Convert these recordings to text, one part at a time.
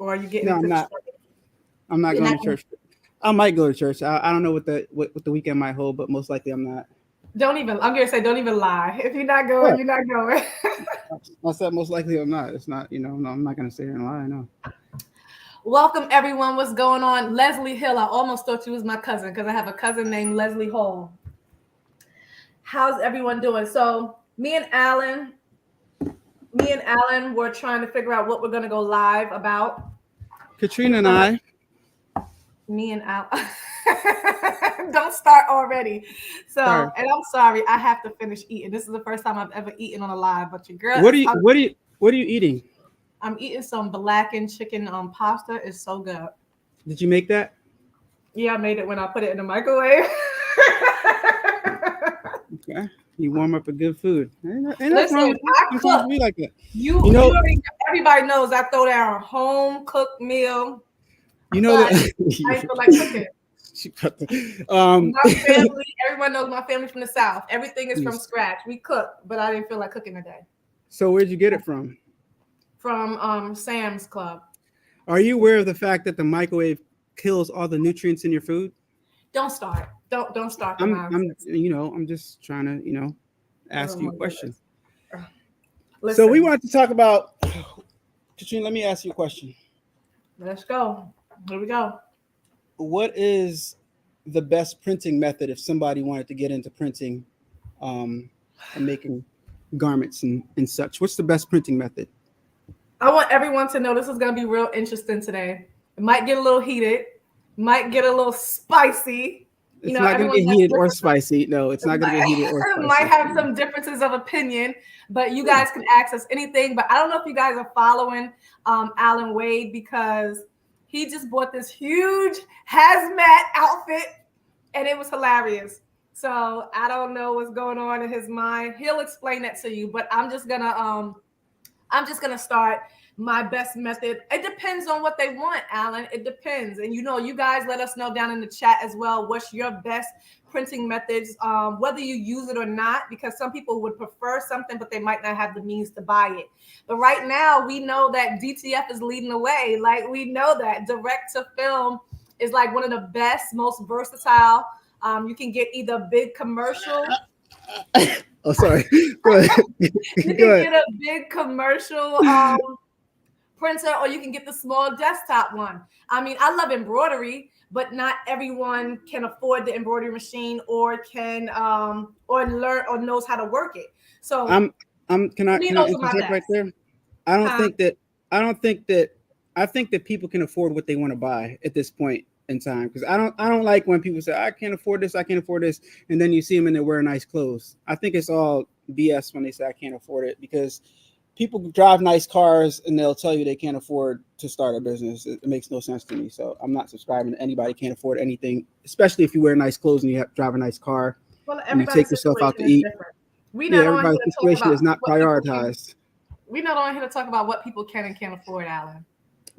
or are you getting No, into I'm not. the I'm not You're going not to church. I might go to church. I don't know what the weekend might hold, but most likely I'm not. I'm gonna say, don't even lie. If you're not going, What? you're not going. I said most likely I'm not. It's not, no, I'm not going to sit here and lie. No. Welcome, everyone. What's going on? Leslie Hill. I almost thought you was my cousin because I have a cousin named Leslie Hall. How's everyone doing? So me and Allan were trying to figure out what we're going to go live about. Katrina and I. Me and Allan. Don't start already. So, Sorry. and I'm sorry, I have to finish eating. This is the first time I've ever eaten on a live, but your girl. What are you eating? I'm eating some blackened chicken pasta. It's so good. Did you make that? Yeah, I made it when I put it in the microwave. Okay. You warm up a good food. Listen, I cook. Me like that. You everybody knows I throw down a home cooked meal. You know that I feel like cooking. My family, everyone knows my family's from the South. Everything is from scratch. We cook, but I didn't feel like cooking today. So where'd you get it from? From Sam's Club. Are you aware of the fact that the microwave kills all the nutrients in your food? Don't start. Don't start. I'm just trying to, ask you a question. Listen. So we want to talk about, Katrina, let me ask you a question. Let's go. Here we go. What is the best printing method if somebody wanted to get into printing and making garments and such? What's the best printing method? I want everyone to know this is going to be real interesting today. It might get a little heated, might get a little spicy. It's not going to get heated or spicy. No, it's not going to get heated or spicy. Might have some differences of opinion, but you guys can ask us anything. But I don't know if you guys are following Allan Wade, because he just bought this huge hazmat outfit and it was hilarious. So I don't know what's going on in his mind. He'll explain that to you, but I'm just gonna start my best method. It depends on what they want, Allan. It depends. And you guys let us know down in the chat as well, what's your best printing methods, whether you use it or not, because some people would prefer something, but they might not have the means to buy it. But right now, we know that DTF is leading the way. Like, we know that direct to film is like one of the best, most versatile. You can get either big commercial. Oh, sorry. Go ahead. You can get a big commercial printer, or you can get the small desktop one. I mean, I love embroidery, but not everyone can afford the embroidery machine or can or learn or knows how to work it. So can I interject right there? I think that people can afford what they want to buy at this point in time, because I don't like when people say I can't afford this, and then you see them and they're wearing nice clothes. I think it's all BS when they say I can't afford it, because people drive nice cars and they'll tell you they can't afford to start a business. It makes no sense to me. So I'm not subscribing to anybody can't afford anything, especially if you wear nice clothes and you drive a nice car. Well, and you take yourself out to eat. Everybody's situation is not prioritized. We're not on here to talk about what people can and can't afford, Allan.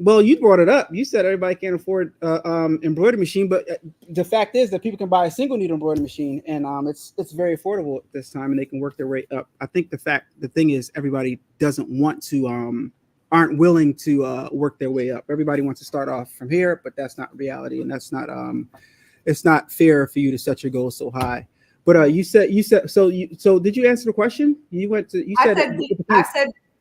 Well, you brought it up. You said everybody can't afford embroidery machine, but the fact is that people can buy a single needle embroidery machine, and it's very affordable at this time, and they can work their way up. I think the thing is everybody doesn't want to aren't willing to work their way up. Everybody wants to start off from here, but that's not reality, and that's not it's not fair for you to set your goals so high. But you said so did you answer the question?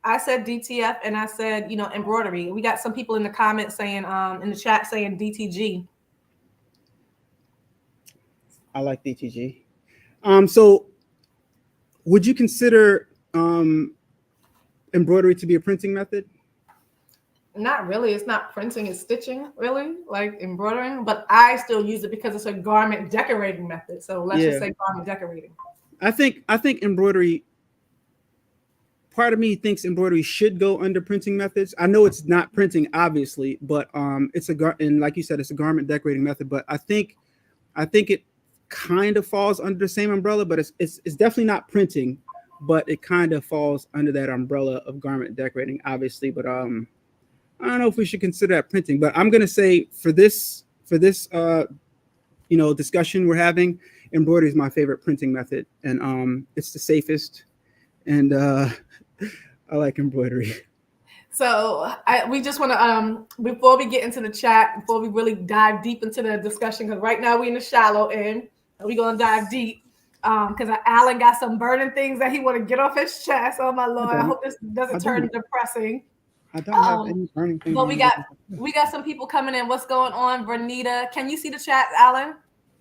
I said DTF, and I said, embroidery. We got some people in the comments saying, in the chat saying DTG. I like DTG. So would you consider embroidery to be a printing method? Not really. It's not printing, it's stitching, really, like embroidering. But I still use it because it's a garment decorating method. So let's just say garment decorating. I think embroidery, part of me thinks embroidery should go under printing methods. I know it's not printing, obviously, but and like you said, it's a garment decorating method. But I think it kind of falls under the same umbrella, but it's definitely not printing, but it kind of falls under that umbrella of garment decorating, obviously. But I don't know if we should consider that printing. But I'm gonna say for this discussion we're having, embroidery is my favorite printing method, and it's the safest, and I like embroidery. So we just want to before we get into the chat, before we really dive deep into the discussion, because right now we're in the shallow end, and we're gonna dive deep. Because Allan got some burning things that he want to get off his chest. Oh my Lord! I hope this doesn't turn depressing. I don't have any burning things. But we got some people coming in. What's going on, Vernita? Can you see the chat, Allan?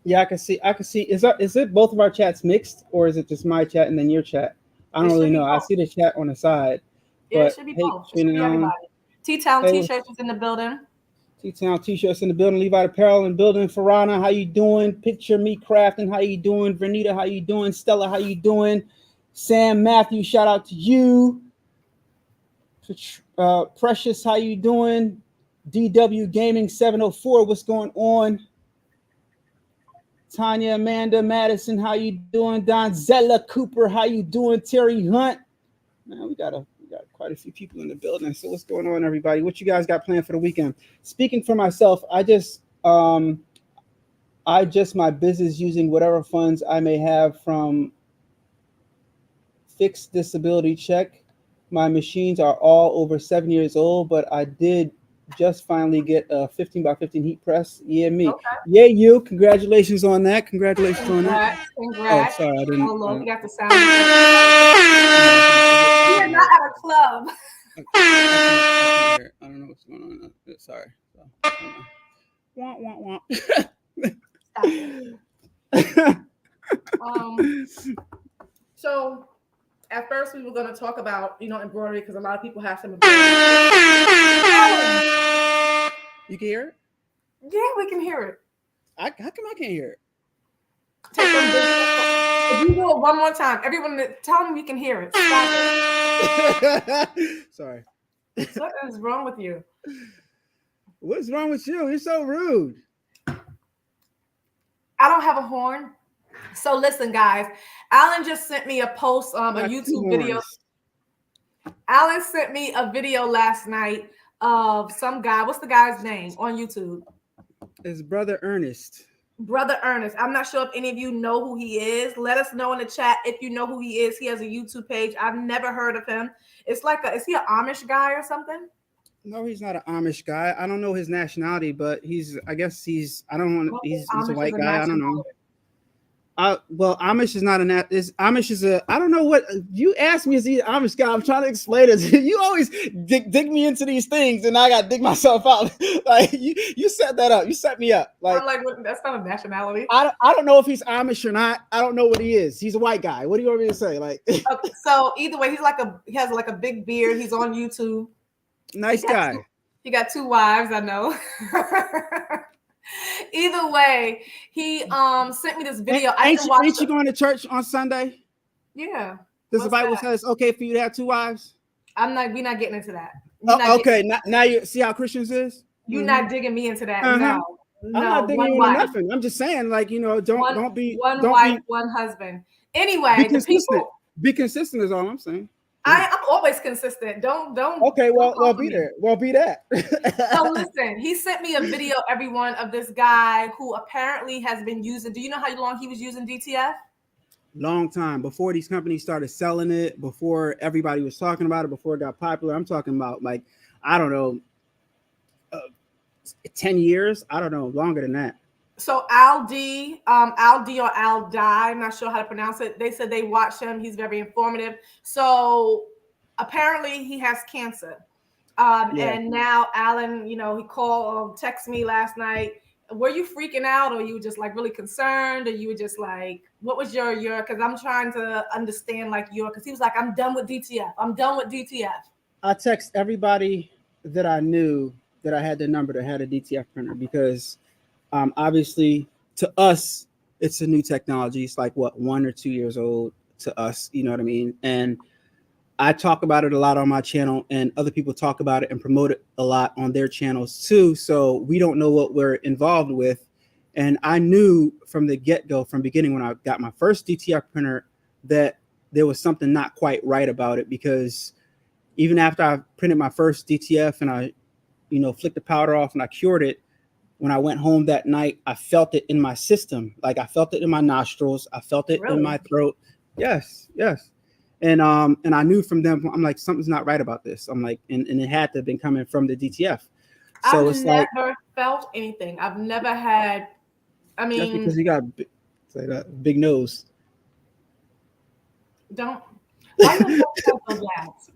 Yeah, I can see. Is it both of our chats mixed, or is it just my chat and then your chat? I don't really know. I see the chat on the side. Yeah, it should be both. It should be everybody. T-Town T-shirts is in the building. T-Town T-shirts in the building. Levi Apparel in the building. Farana, how you doing? Picture Me Crafting, how you doing? Vernita, how you doing? Stella, how you doing? Sam Matthew, shout out to you. Precious, how you doing? DW Gaming 704, what's going on? Tanya, Amanda, Madison, how you doing? Donzella Cooper, how you doing? Terry Hunt. Man, we got quite a few people in the building. So what's going on, everybody? What you guys got planned for the weekend? Speaking for myself, I just my business using whatever funds I may have from fixed disability check. My machines are all over 7 years old, but I did just finally get a 15 by 15 heat press. Yeah, me. Okay. Yeah, you. Congratulations on that. Congrats on that. Congrats. Oh, sorry, I didn't. Oh, Lord, we got the sound. We are not at a club. I don't know what's going on. Sorry. Wah. So at first we were going to talk about, embroidery, because a lot of people have some embroidery. You can hear it? Yeah, we can hear it. How come I can't hear it? If you do it one more time, everyone tell them you can hear it. Stop it. Sorry. What is wrong with you? What's wrong with you? You're so rude. I don't have a horn. So listen, guys. Allan just sent me a post, a YouTube video. Allan sent me a video last night of some guy. What's the guy's name on YouTube? It's Brother Ernest. Brother Ernest. I'm not sure if any of you know who he is. Let us know in the chat if you know who he is. He has a YouTube page. I've never heard of him. It's like is he an Amish guy or something? No, he's not an Amish guy. I don't know his nationality, but he's a white guy. I don't know. Well, Amish is not Amish is a, I don't know what you asked me. Is he an Amish guy? I'm trying to explain it. You always dig me into these things, and I got to dig myself out. Like you set that up. You set me up. Like that's not a nationality. I don't know if he's Amish or not. I don't know what he is. He's a white guy. What do you want me to say? Like, okay, so either way, he has like a big beard. He's on YouTube. Nice guy. He got 2 wives. I know. Either way, he sent me this video. Ain't you going to church on Sunday? Yeah. Does the Bible say it's okay for you to have 2 wives? We're not getting into that. Okay. Now you see how Christians is? You're not digging me into that. No. I'm not digging you into nothing. I'm just saying, like, don't be one wife, one husband. Anyway, be consistent. Be consistent is all I'm saying. I'm always consistent. Don't. Okay, well, be there. Well, be that. So listen, he sent me a video, everyone, of this guy who apparently has been using. Do you know how long he was using DTF? Long time before these companies started selling it. Before everybody was talking about it. Before it got popular. I'm talking about like I don't know, 10 years. I don't know, longer than that. So Al D or Al Dye, I'm not sure how to pronounce it. They said they watched him. He's very informative. So apparently he has cancer. And now Allan, he called, texted me last night. Were you freaking out, or you were just like really concerned, or you were just like, what was your, because I'm trying to understand because he was like, I'm done with DTF. I'm done with DTF. I text everybody that I knew that I had the number that had a DTF printer because obviously to us, it's a new technology. It's like 1 or 2 years old to us. You know what I mean? And I talk about it a lot on my channel, and other people talk about it and promote it a lot on their channels too. So we don't know what we're involved with. And I knew from the get-go, from beginning when I got my first DTF printer, that there was something not quite right about it, because even after I printed my first DTF and I, flicked the powder off and I cured it, when I went home that night, I felt it in my system. Like I felt it in my nostrils. I felt it in my throat. Yes. And I knew from them, I'm like, something's not right about this. I'm like, and it had to have been coming from the DTF. So I've it's never like, felt anything. I've never had. I that's mean, because you got it's like a big nose. don't. Why you so jazz?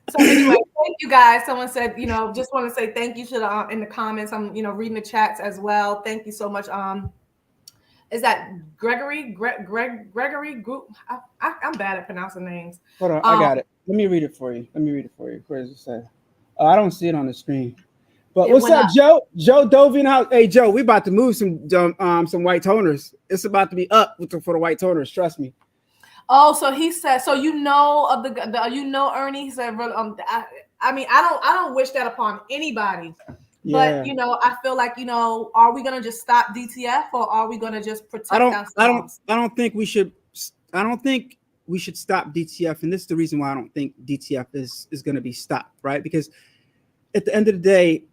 So anyway, thank you guys. Someone said, just want to say thank you to the in the comments. I'm, reading the chats as well. Thank you so much. Is that Gregory? Gregory Group? I'm bad at pronouncing names. Hold on, I got it. Let me read it for you. Where does it say? I don't see it on the screen. But what's up, Joe? Joe dove in the house. Hey, Joe, we about to move some white toners. It's about to be up for the white toners. Trust me. Oh, so he said. So of the Ernie. He said, I mean, I don't wish that upon anybody. Yeah. But I feel like are we gonna just stop DTF or are we gonna just protect ourselves? I don't think we should. I don't think we should stop DTF, and this is the reason why I don't think DTF is going to be stopped, right? Because at the end of the day,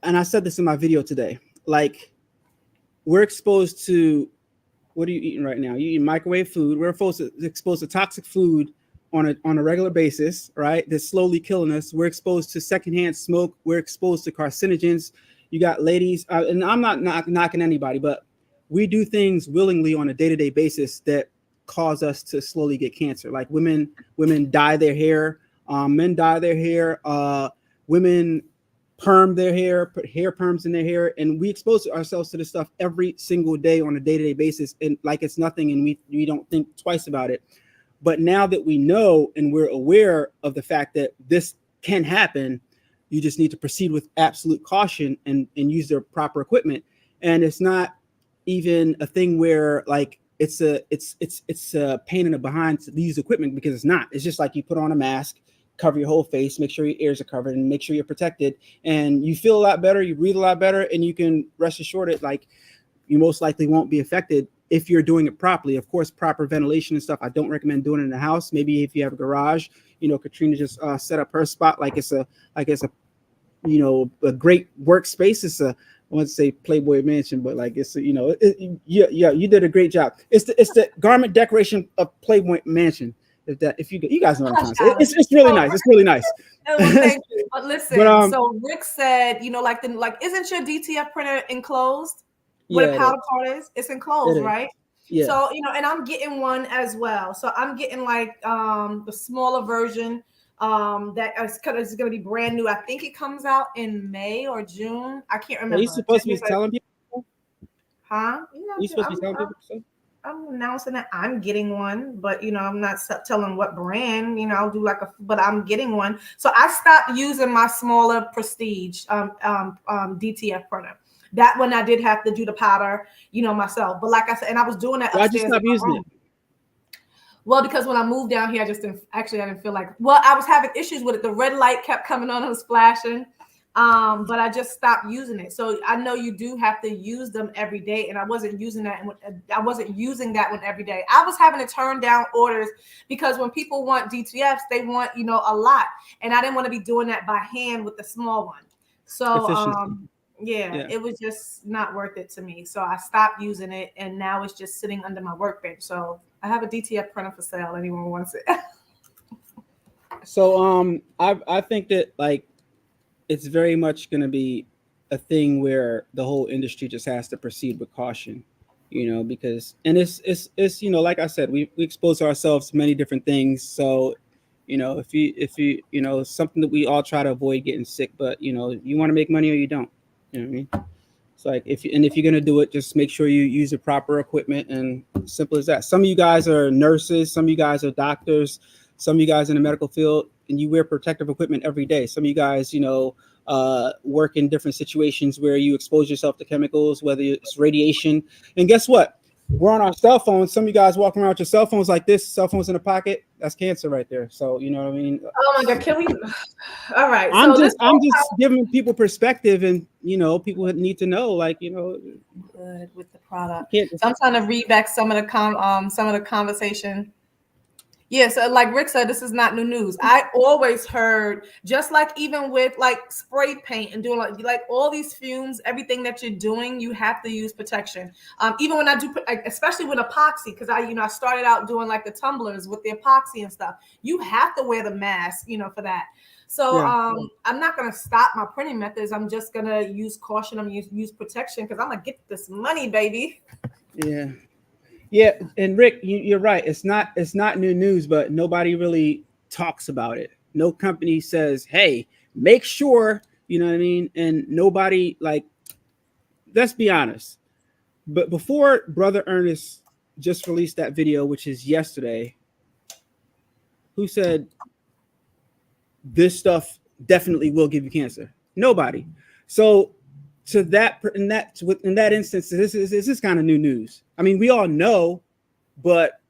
and I said this in my video today, like we're exposed to, what are you eating right now? You eating microwave food. We're exposed to toxic food on a regular basis, right? That's slowly killing us. We're exposed to secondhand smoke. We're exposed to carcinogens. You got ladies, and I'm not knocking anybody, but we do things willingly on a day-to-day basis that cause us to slowly get cancer. Like women dye their hair, men dye their hair, women perm their hair, put hair perms in their hair, and we expose ourselves to this stuff every single day on a day-to-day basis, and like it's nothing, and we don't think twice about it. But now that we know and we're aware of the fact that this can happen, you just need to proceed with absolute caution and use the proper equipment. And it's not even a thing where like it's a pain in the behind to use equipment, because it's not. It's just like you put on a mask, cover your whole face, make sure your ears are covered, and make sure you're protected, and you feel a lot better, you breathe a lot better, and you can rest assured it like you most likely won't be affected if you're doing it properly. Of course, proper ventilation and stuff, I don't recommend doing it in the house. Maybe if you have a garage, Katrina just set up her spot like it's a great workspace. It's I want to say Playboy mansion, but like it's you did a great job. It's the garment decoration of Playboy mansion. If you guys know what I'm trying to say, it's really nice. It's really nice. Thank you. But listen, so Rick said, isn't your DTF printer enclosed? What a powder part is? It's enclosed, right? Yeah. So and I'm getting one as well. So I'm getting like the smaller version. That is going to be brand new. I think it comes out in May or June. I can't remember. Are you supposed to be telling people? Huh? You supposed to be telling people? I'm announcing that I'm getting one, but I'm not telling what brand. I'll do but I'm getting one. So I stopped using my smaller Prestige DTF printer. That one I did have to do the powder, myself. But like I said, and I was doing that upstairs. I just stopped using it. Well, because when I moved down here, I didn't feel like, I was having issues with it. The red light kept coming on and was flashing. But I just stopped using it. So I know you do have to use them every day. And I wasn't using that. And I wasn't using that one every day. I was having to turn down orders because when people want DTFs, they want, a lot. And I didn't want to be doing that by hand with the small one. So, yeah, it was just not worth it to me. So I stopped using it, and now it's just sitting under my workbench. So I have a DTF printer for sale. Anyone wants it? So I think that like it's very much going to be a thing where the whole industry just has to proceed with caution, because it's like I said, we expose ourselves to many different things. So if you something that we all try to avoid getting sick, but you want to make money or you don't. You know what I mean? It's like if you're gonna do it, just make sure you use the proper equipment, and simple as that. Some of you guys are nurses, some of you guys are doctors, some of you guys in the medical field, and you wear protective equipment every day. Some of you guys, work in different situations where you expose yourself to chemicals, whether it's radiation. And guess what? We're on our cell phones. Some of you guys walking around with your cell phones like this, cell phones in the pocket. That's cancer right there. So you know what I mean? Oh my God, can we? All right. I'm just giving people perspective, and people need to know, like good with the product. So I'm trying to read back some of the conversation. Yeah, so like Rick said, this is not new news. I always heard, just like even with like spray paint and doing like all these fumes, everything that you're doing, you have to use protection. Even when I do, especially with epoxy, because I started out doing like the tumblers with the epoxy and stuff. You have to wear the mask, for that. So Yeah. I'm not gonna stop my printing methods. I'm just gonna use caution. I'm gonna use protection because I'm gonna get this money, baby. Yeah. Yeah, and Rick, you're right. It's not new news, but nobody really talks about it. No company says, "Hey, make sure," you know what I mean? And nobody, like, let's be honest. But before Brother Ernest just released that video, which is yesterday, who said this stuff definitely will give you cancer? Nobody. So to that in that instance, this is kind of new news. I mean, we all know, but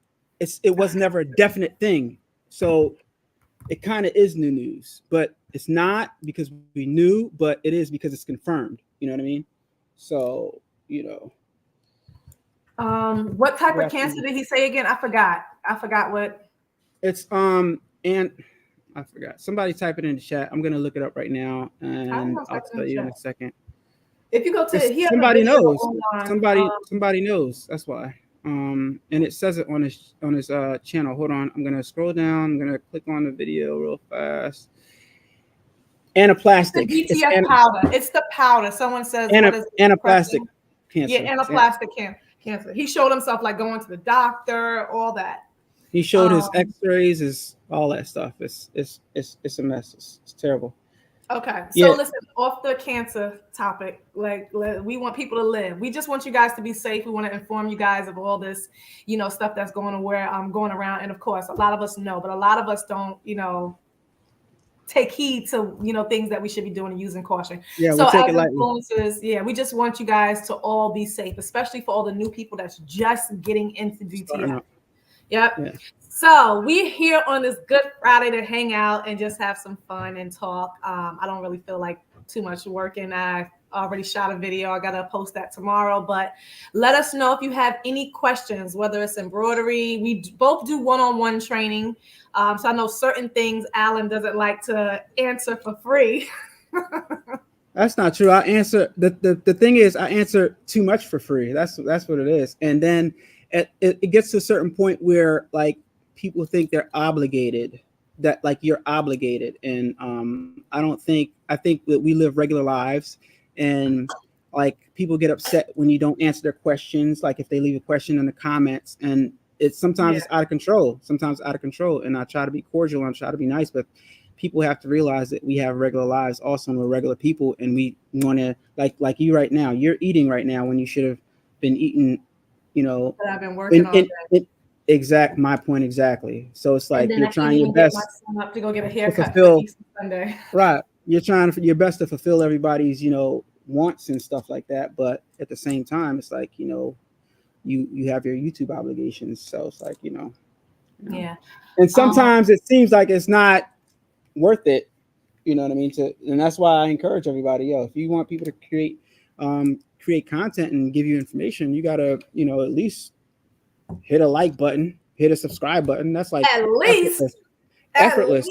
it was never a definite thing. So it kind of is new news, but it's not because we knew, but it is because it's confirmed. You know what I mean? So, What type of cancer did he say again? I forgot what. It's and I forgot. Somebody type it in the chat. I'm gonna look it up right now, and I'll tell you in a second. If you go to somebody knows. Online, somebody knows. That's why. And it says it on his channel. Hold on. I'm gonna scroll down. I'm gonna click on the video real fast. Anaplastic. It's powder. It's the powder. Someone says anaplastic cancer. Yeah, anaplastic cancer. He showed himself like going to the doctor, all that. He showed his X-rays, his all that stuff. It's a mess. It's terrible. Okay, so listen, off the cancer topic, like we want people to live. We just want you guys to be safe. We want to inform you guys of all this, stuff that's going around. And of course, a lot of us know, but a lot of us don't, take heed to, things that we should be doing and using caution. Yeah, so we'll as influencers, we just want you guys to all be safe, especially for all the new people that's just getting into DTI. Yep. Yeah. So we're here on this Good Friday to hang out and just have some fun and talk. I don't really feel like too much working. I already shot a video. I got to post that tomorrow. But let us know if you have any questions, whether it's embroidery. We both do one-on-one training. So I know certain things Allan doesn't like to answer for free. That's not true. I answer the thing is I answer too much for free. That's what it is. And then it gets to a certain point where like people think they're obligated, that like you're obligated. And I think that we live regular lives, and like people get upset when you don't answer their questions. Like if they leave a question in the comments, and it's sometimes it's out of control, and I try to be cordial and I try to be nice, but people have to realize that we have regular lives also, and we're regular people, and we want to like you right now, you're eating right now when you should have been eating, but I've been working all day. My point exactly. So it's like you're trying your best up to go get a haircut fulfill, Sunday. Right. You're trying your best to fulfill everybody's, wants and stuff like that. But at the same time, it's like, you have your YouTube obligations. So it's like, Yeah. And sometimes it seems like it's not worth it. You know what I mean? And that's why I encourage everybody, if you want people to create content and give you information, you gotta, at least hit a like button, hit a subscribe button. That's like effortless.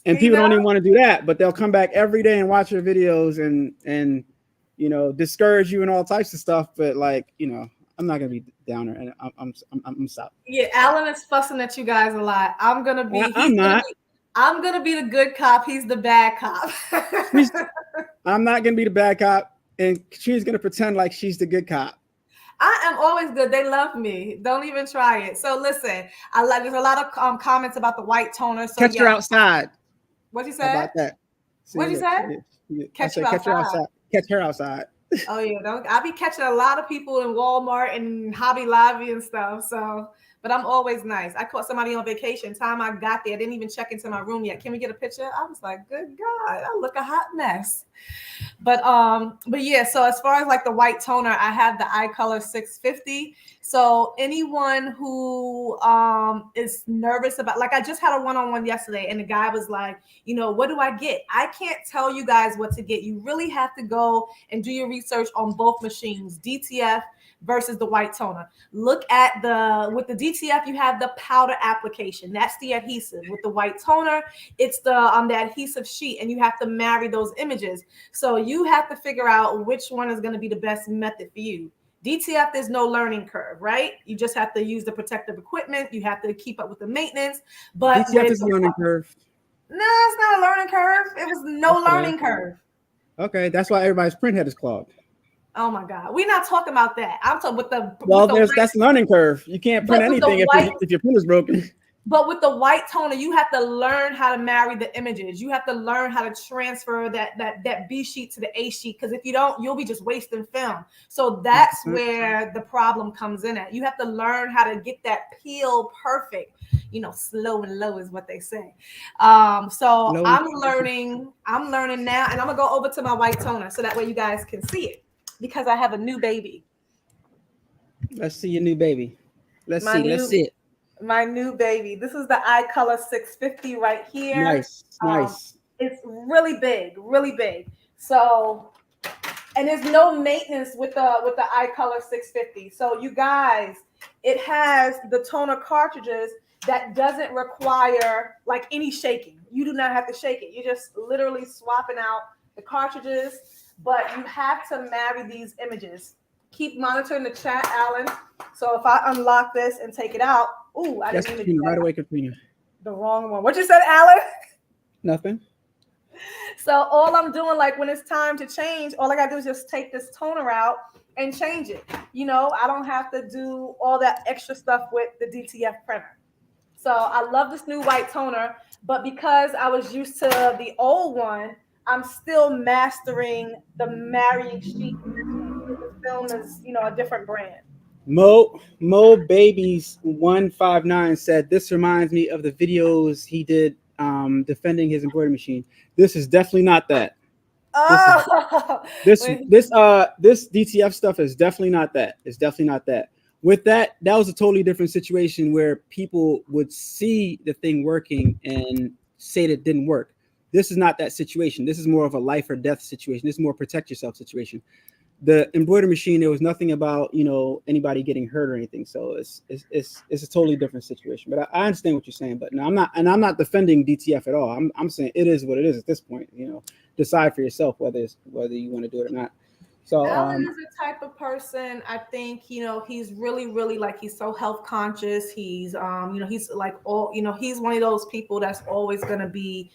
And people don't even want to do that, but they'll come back every day and watch your videos and discourage you and all types of stuff. But like, I'm not gonna be downer, and I'm stop. Yeah, Allan is fussing at you guys a lot. I'm gonna be. I'm gonna be the good cop. He's the bad cop. I'm not gonna be the bad cop, and she's gonna pretend like she's the good cop. I am always good. They love me. Don't even try it. So listen, there's a lot of comments about the white toner. So catch her outside. What'd you say? How about that? What'd you say? Catch her outside. Catch her outside. Oh yeah, I'll be catching a lot of people in Walmart and Hobby Lobby and stuff. So, but I'm always nice. I caught somebody on vacation. Time I got there, I didn't even check into my room yet. Can we get a picture? I was like, good God, I look a hot mess. But yeah, so as far as like the white toner, I have the eye color 650. So anyone who is nervous about, like I just had a one-on-one yesterday and the guy was like, what do I get? I can't tell you guys what to get. You really have to go and do your research on both machines, DTF versus the white toner. Look at with the DTF, you have the powder application. That's the adhesive. With the white toner, it's the adhesive sheet, and you have to marry those images. So you have to figure out which one is going to be the best method for you. DTF, there's no learning curve, right? You just have to use the protective equipment. You have to keep up with the maintenance. But DTF is a learning curve. No, it's not a learning curve. It was no learning curve. Okay, that's why everybody's printhead is clogged. Oh my God, we're not talking about that. I'm talking with the that's learning curve. You can't print anything if your printer's broken. But with the white toner, you have to learn how to marry the images. You have to learn how to transfer that B sheet to the A sheet, because if you don't, you'll be just wasting film. So that's where the problem comes in at. You have to learn how to get that peel perfect. Slow and low is what they say. So I'm learning now, and I'm gonna go over to my white toner so that way you guys can see it, because I have a new baby. Let's see your new baby. Let's see it. My new baby. This is the eye color 650 right here. Nice. It's really big, really big. So, and there's no maintenance with the eye color 650. So you guys, it has the toner cartridges that doesn't require like any shaking. You do not have to shake it. You're just literally swapping out the cartridges, but you have to marry these images. Keep monitoring the chat, Allan. So if I unlock this and take it out, I didn't mean to do that. Right away, Katrina. The wrong one. What you said, Allan? Nothing. So all I'm doing, like when it's time to change, all I gotta do is just take this toner out and change it. I don't have to do all that extra stuff with the DTF printer. So I love this new white toner, but because I was used to the old one, I'm still mastering the marrying sheet. The film is, a different brand. Mo Babies 159 said, this reminds me of the videos he did defending his embroidery machine. This is definitely not that. This DTF stuff is definitely not that. It's definitely not that. With that was a totally different situation where people would see the thing working and say that it didn't work. This is not that situation. This is more of a life or death situation. This is more protect yourself situation. The embroidery machine, there was nothing about anybody getting hurt or anything. So it's a totally different situation. But I understand what you're saying. But no, I'm not defending DTF at all. I'm saying it is what it is at this point. Decide for yourself whether you want to do it or not. So Allan is the type of person, I think, he's really, really he's so health conscious. He's he's like he's one of those people that's always gonna be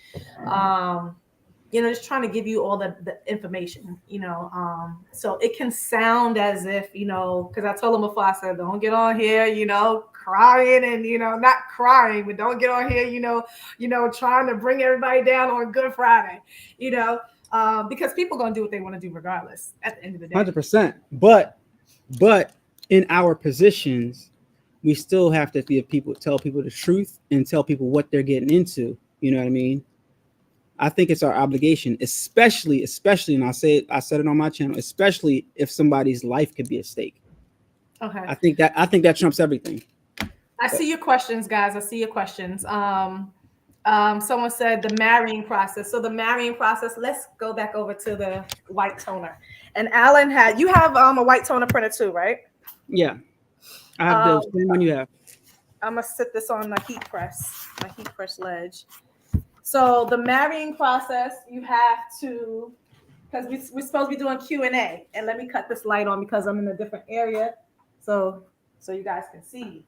just trying to give you all the information, so it can sound as if, because I told him before, I said, don't get on here, crying and, not crying, but don't get on here, trying to bring everybody down on Good Friday, because people going to do what they want to do regardless at the end of the day. 100%. But in our positions, we still have to tell people the truth and tell people what they're getting into. You know what I mean? I think it's our obligation, especially, and I said it on my channel, especially if somebody's life could be at stake. Okay. I think that trumps everything. I see your questions, guys. I see your questions. Someone said the marrying process. So the marrying process, let's go back over to the white toner. And Allan you have a white toner printer too, right? Yeah. I have the same one you have. I'm gonna sit this on my heat press ledge. So the marrying process, you have to, because we're supposed to be doing Q&A. And let me cut this light on because I'm in a different area, so you guys can see.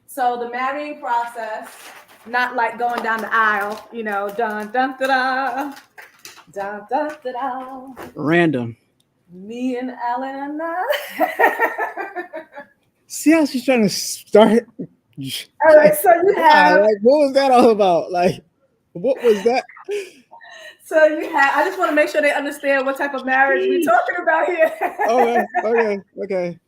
So the marrying process, not like going down the aisle, dun dun da da, dun dun da da. Random. Me and Allan and I. See how she's trying to start. All right, so you have. What was that all about? What was that? So I just want to make sure they understand what type of marriage we're talking about here. Okay.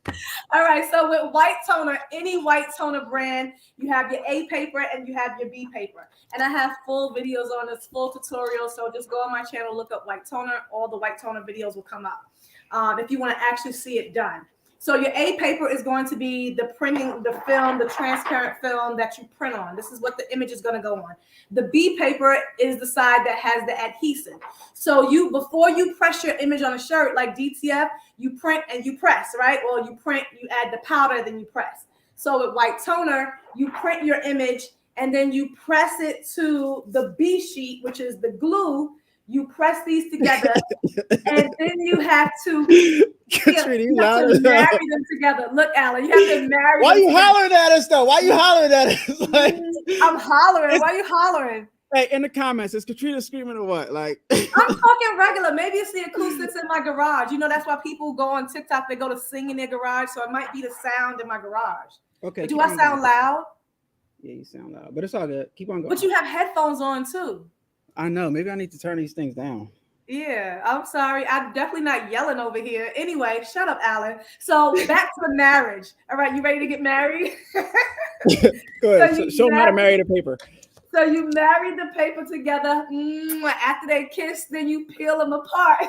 All right. So with white toner, any white toner brand, you have your A paper and you have your B paper. And I have full videos on this, full tutorial. So just go on my channel, look up white toner. All the white toner videos will come up if you want to actually see it done. So your A paper is going to be the printing, the film, the transparent film that you print on. This is what the image is going to go on. The B paper is the side that has the adhesive. So before you press your image on a shirt like DTF, you print and you press, right? Or you print, you add the powder, then you press. So with white toner, you print your image and then you press it to the B sheet, which is the glue. You press these together and then you have to Katrina, you have to marry them together. Look, Allan, you have to marry Why them you together. hollering at us though? Why you hollering at us? Like, I'm hollering. Why are you hollering? Hey, in the comments, is Katrina screaming or what? Like, I'm talking regular. Maybe it's the acoustics in my garage. You know, that's why people go on TikTok, they go to sing in their garage. So it might be the sound in my garage. okay. But do I sound loud? Yeah, you sound loud, but it's all good. Keep on going. But you have headphones on too. I know. Maybe I need to turn these things down. Yeah, I'm sorry. I'm definitely not yelling over here. Anyway, shut up, Allan. So back to the marriage. All right, you ready to get married? Go ahead. Show them how to marry the paper. So you marry the paper together. After they kiss, then you peel them apart.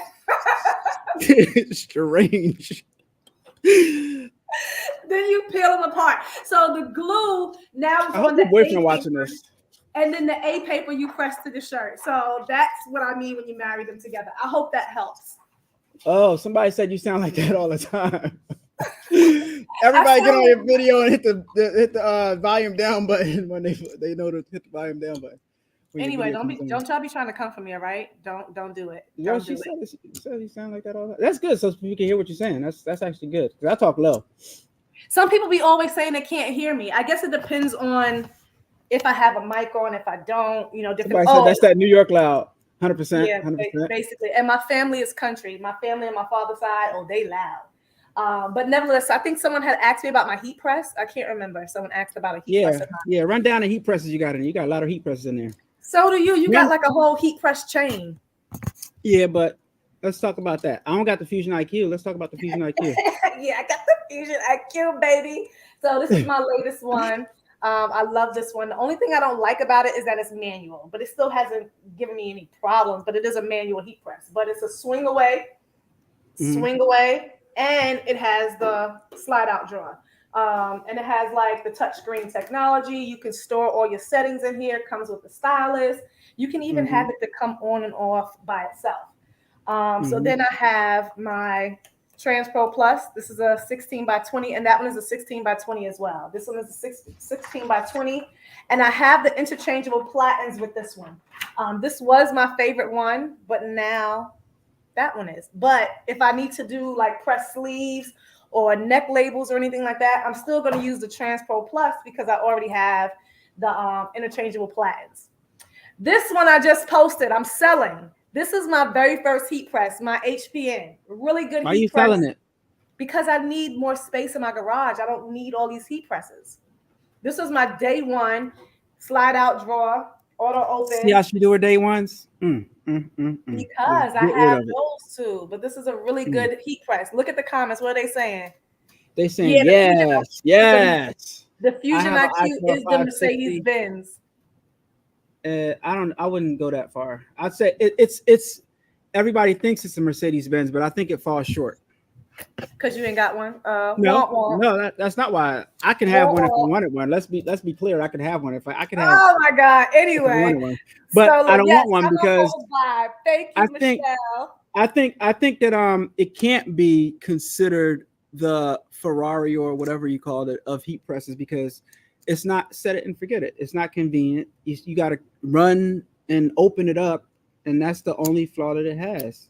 Strange. Then you peel them apart. So the glue now is I hope your boyfriend watching this. And then the A paper you press to the shirt. So that's what I mean when you marry them together. I hope that helps. Oh, somebody said you sound like that all the time. Everybody get on your video and hit the volume down button when they know to hit the volume down button. Anyway, don't y'all be trying to come for me, all right? Don't do it. Yo, she said you sound like that all the time. That's good, so you can hear what you're saying. That's actually good. Because I talk low. Some people be always saying they can't hear me. I guess it depends on if I have a mic on, if I don't, different. Somebody said that's that New York loud. 100%. Yeah, 100%. basically. And my family is country. My family on my father's side, they loud. But nevertheless, I think someone had asked me about my heat press. I can't remember. Someone asked about a heat press. Yeah. Run down the heat presses you got in there. You got a lot of heat presses in there. So do you. You got like a whole heat press chain. Yeah, but let's talk about that. I don't got the Fusion IQ. Let's talk about the Fusion IQ. Yeah, I got the Fusion IQ, baby. So this is my latest one. I love this one. The only thing I don't like about it is that it's manual, but it still hasn't given me any problems. But it is a manual heat press. But it's a swing away, and it has the slide out drawer. And it has like the touchscreen technology. You can store all your settings in here. It comes with the stylus. You can even have it to come on and off by itself. So then I have my Trans Pro Plus. This is a 16 by 20, and that one is a 16 by 20 as well. This one is a 16 by 20, and I have the interchangeable platens with this one. This was my favorite one, but now that one is. But if I need to do like press sleeves or neck labels or anything like that, I'm still going to use the Trans Pro Plus because I already have the interchangeable platens. This one I just posted. I'm selling. This is my very first heat press, my HPN. Really good heat press. Why are you selling it? Because I need more space in my garage. I don't need all these heat presses. This was my day one slide out drawer, auto open. See how she do her day ones? Because I have those too. But this is a really good heat press. Look at the comments. What are they saying? They saying yes. The Fusion IQ is the Mercedes Benz. I wouldn't go that far. I'd say it's everybody thinks it's a Mercedes Benz, but I think it falls short. Because you ain't got one. No, that's not why. I can have one if I wanted one. Let's be clear. I can have one if I can have. Oh my God! Anyway, but I don't want one because thank you, Michelle. I think that it can't be considered the Ferrari or whatever you call it of heat presses because it's not set it and forget it. It's not convenient. You got to run and open it up, and that's the only flaw that it has.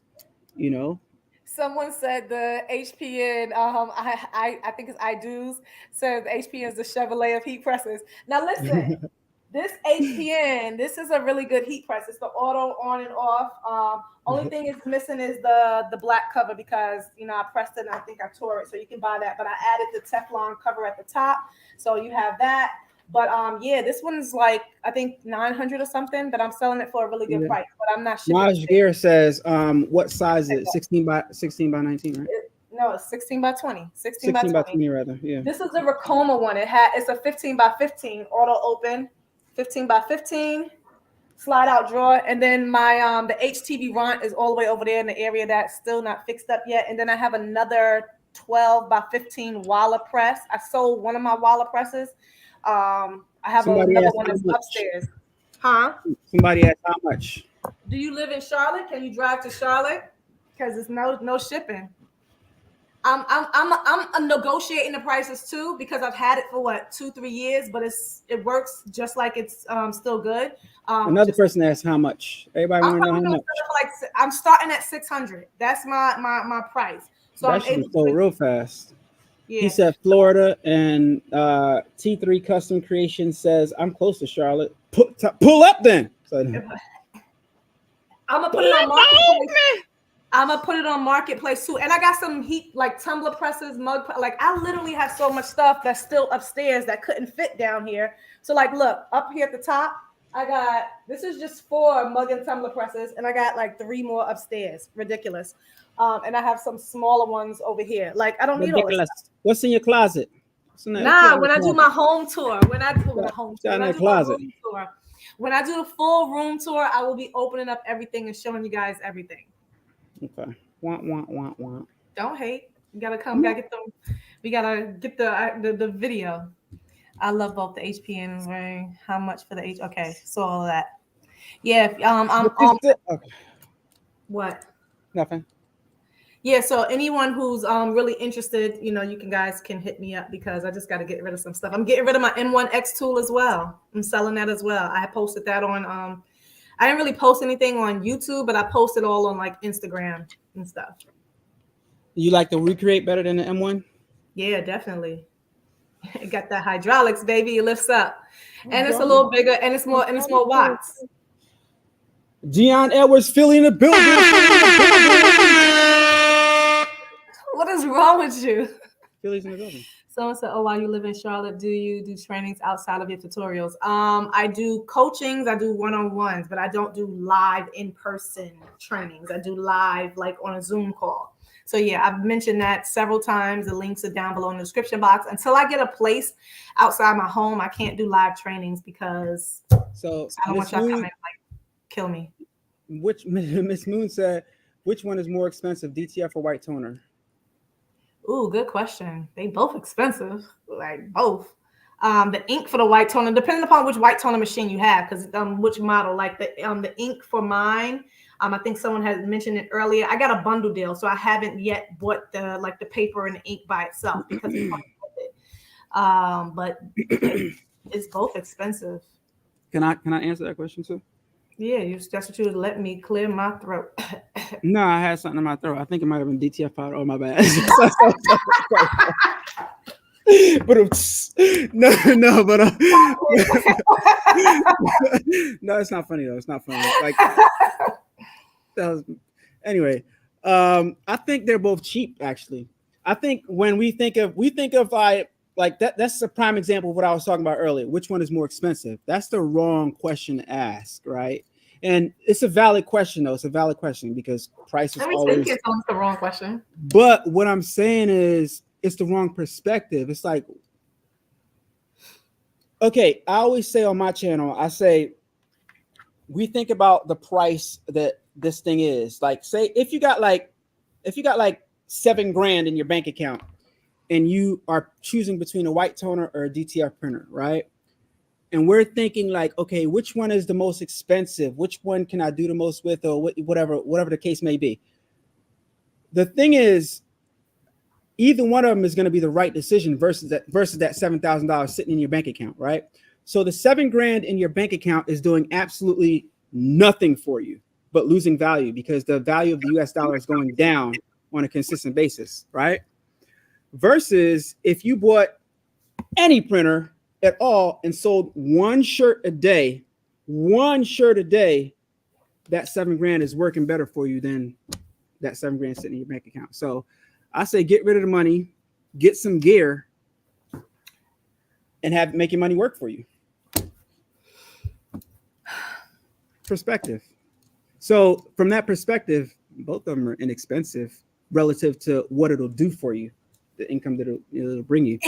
Someone said the HPN, I think it's A-Dubb, said the HPN is the Chevrolet of heat presses. Now listen, this HPN, this is a really good heat press. It's the auto on and off. Only thing it's missing is the black cover because, I pressed it and I think I tore it. So you can buy that. But I added the Teflon cover at the top. So you have that. But yeah, this one is like I think 900 or something, but I'm selling it for a really good price. But I'm not shipping. Maj Gear says, what size is it? 16 by 19, right? No, it's 16 by 20. 16 by 20 rather. Yeah. This is the Ricoma one. It's a 15 by 15 auto open, 15 by 15 slide out drawer, and then my the HTV runt is all the way over there in the area that's still not fixed up yet. And then I have another 12 by 15 Walla press. I sold one of my Walla presses. I have another one that's upstairs. Huh? Somebody asked how much. Do you live in Charlotte? Can you drive to Charlotte? Because it's no shipping. I'm negotiating the prices too because I've had it for 2-3 years, but it works just like it's still good. Another person asked how much. Everybody want to know how much. I'm starting at 600. That's my price. So that should be sold real fast. Yeah. He said Florida, and T3 Custom Creation says I'm close to Charlotte. Pull up then. So, I'm gonna put it on Marketplace. I'm gonna put it on Marketplace too, and I got some heat like tumbler presses, like I literally have so much stuff that's still upstairs that couldn't fit down here. So like, look up here at the top, I got this is just 4 mug and tumbler presses, and I got like 3 more upstairs. Ridiculous. And I have some smaller ones over here. Like I don't need all this stuff. What's in your closet? When I do my home tour, when I do the full room tour, I will be opening up everything and showing you guys everything. Okay. Don't hate. You gotta come. We gotta get the video. I love both the HP and wearing how much for the H. Okay, so all of that. Yeah. Okay. What? Nothing. Yeah. So anyone who's really interested, you guys can hit me up because I just got to get rid of some stuff. I'm getting rid of my N1X tool as well. I'm selling that as well. I posted that on I didn't really post anything on YouTube, but I posted all on like Instagram and stuff. You like the Recreate better than the M1? Yeah, definitely. It got that hydraulics, baby. It lifts up, and it's a little bigger, and it's more watts. Dion Edwards, Philly in the building. What is wrong with you? Philly's in the building. Someone said, "Oh, while you live in Charlotte, do you do trainings outside of your tutorials?" I do coachings, I do one-on-ones, but I don't do live in-person trainings. I do live like on a Zoom call. So yeah, I've mentioned that several times. The links are down below in the description box. Until I get a place outside my home, I can't do live trainings because I don't want y'all to come in and kill me. Which Miss Moon said, which one is more expensive, DTF or white toner? Ooh, good question. They both expensive, like both. The ink for the white toner, depending upon which white toner machine you have, because which model. Like the ink for mine, I think someone had mentioned it earlier. I got a bundle deal, so I haven't yet bought the paper and the ink by itself because it's worth it. But it's both expensive. Can I answer that question too? Yeah, that's what you would let me clear my throat. No, I had something in my throat. I think it might have been DTF powder. Oh, my bad. But no, it's not funny though. It's not funny. Like anyway. I think they're both cheap. Actually, I think when we think of like that. That's a prime example of what I was talking about earlier. Which one is more expensive? That's the wrong question to ask, right? And it's a valid question, though. It's a valid question because price is always it's the wrong question. But what I'm saying is it's the wrong perspective. It's like, okay, I always say on my channel, I say, we think about the price that this thing is. Like, say if you got like $7,000 in your bank account and you are choosing between a white toner or a DTF printer, right? And we're thinking like, okay, which one is the most expensive? Which one can I do the most with, or whatever the case may be. The thing is, either one of them is going to be the right decision versus that $7,000 sitting in your bank account, right? So the $7,000 in your bank account is doing absolutely nothing for you, but losing value because the value of the US dollar is going down on a consistent basis, right? Versus if you bought any printer at all and sold one shirt a day, that $7,000 is working better for you than that $7,000 sitting in your bank account. So I say get rid of the money, get some gear, and make your money work for you. Perspective. So from that perspective, both of them are inexpensive relative to what it'll do for you, the income that it'll bring you.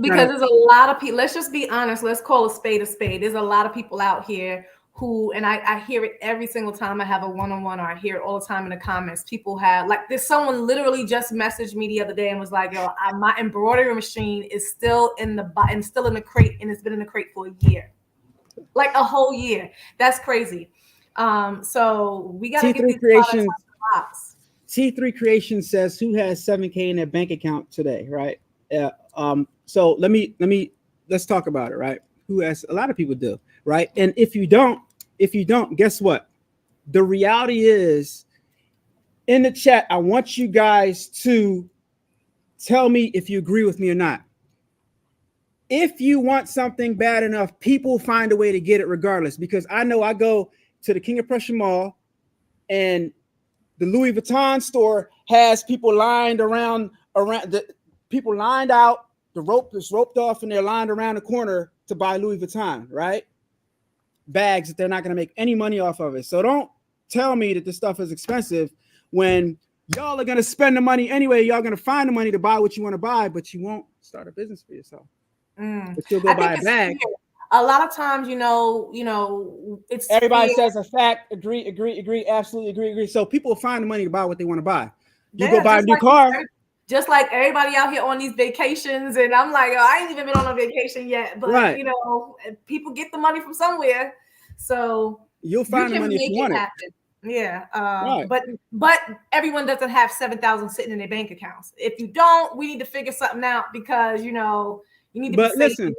Because there's a lot of people, let's just be honest, let's call a spade a spade. There's a lot of people out here who, and I hear it every single time I have a one-on-one, or I hear it all the time in the comments. People have, like, there's someone literally just messaged me the other day and was like, yo, my embroidery machine is still in the crate, and it's been in the crate for a year, like a whole year. That's crazy. So we got to get these Creations. box. T3 Creation says, who has $7K in their bank account today, right? So let's talk about it, right? Who has? A lot of people do, right? And if you don't, guess what? The reality is, in the chat, I want you guys to tell me if you agree with me or not. If you want something bad enough, people find a way to get it regardless, because I know I go to the King of Prussia Mall and the Louis Vuitton store has people lined around the people lined out. The rope is roped off and they're lined around the corner to buy Louis Vuitton, right? Bags that they're not going to make any money off of it. So don't tell me that this stuff is expensive when y'all are going to spend the money anyway. Y'all going to find the money to buy what you want to buy, but you won't start a business for yourself. But you'll go buy a bag. A lot of times, it's everybody says a fact. Agree. Absolutely agree. So people find the money to buy what they want to buy. You go buy a new car. Just like everybody out here on these vacations, and I'm like, oh, I ain't even been on a vacation yet, but people get the money from somewhere, so you'll find the money if you want it. Yeah, right. But everyone doesn't have 7,000 sitting in their bank accounts. If you don't, we need to figure something out, because you need to. But listen,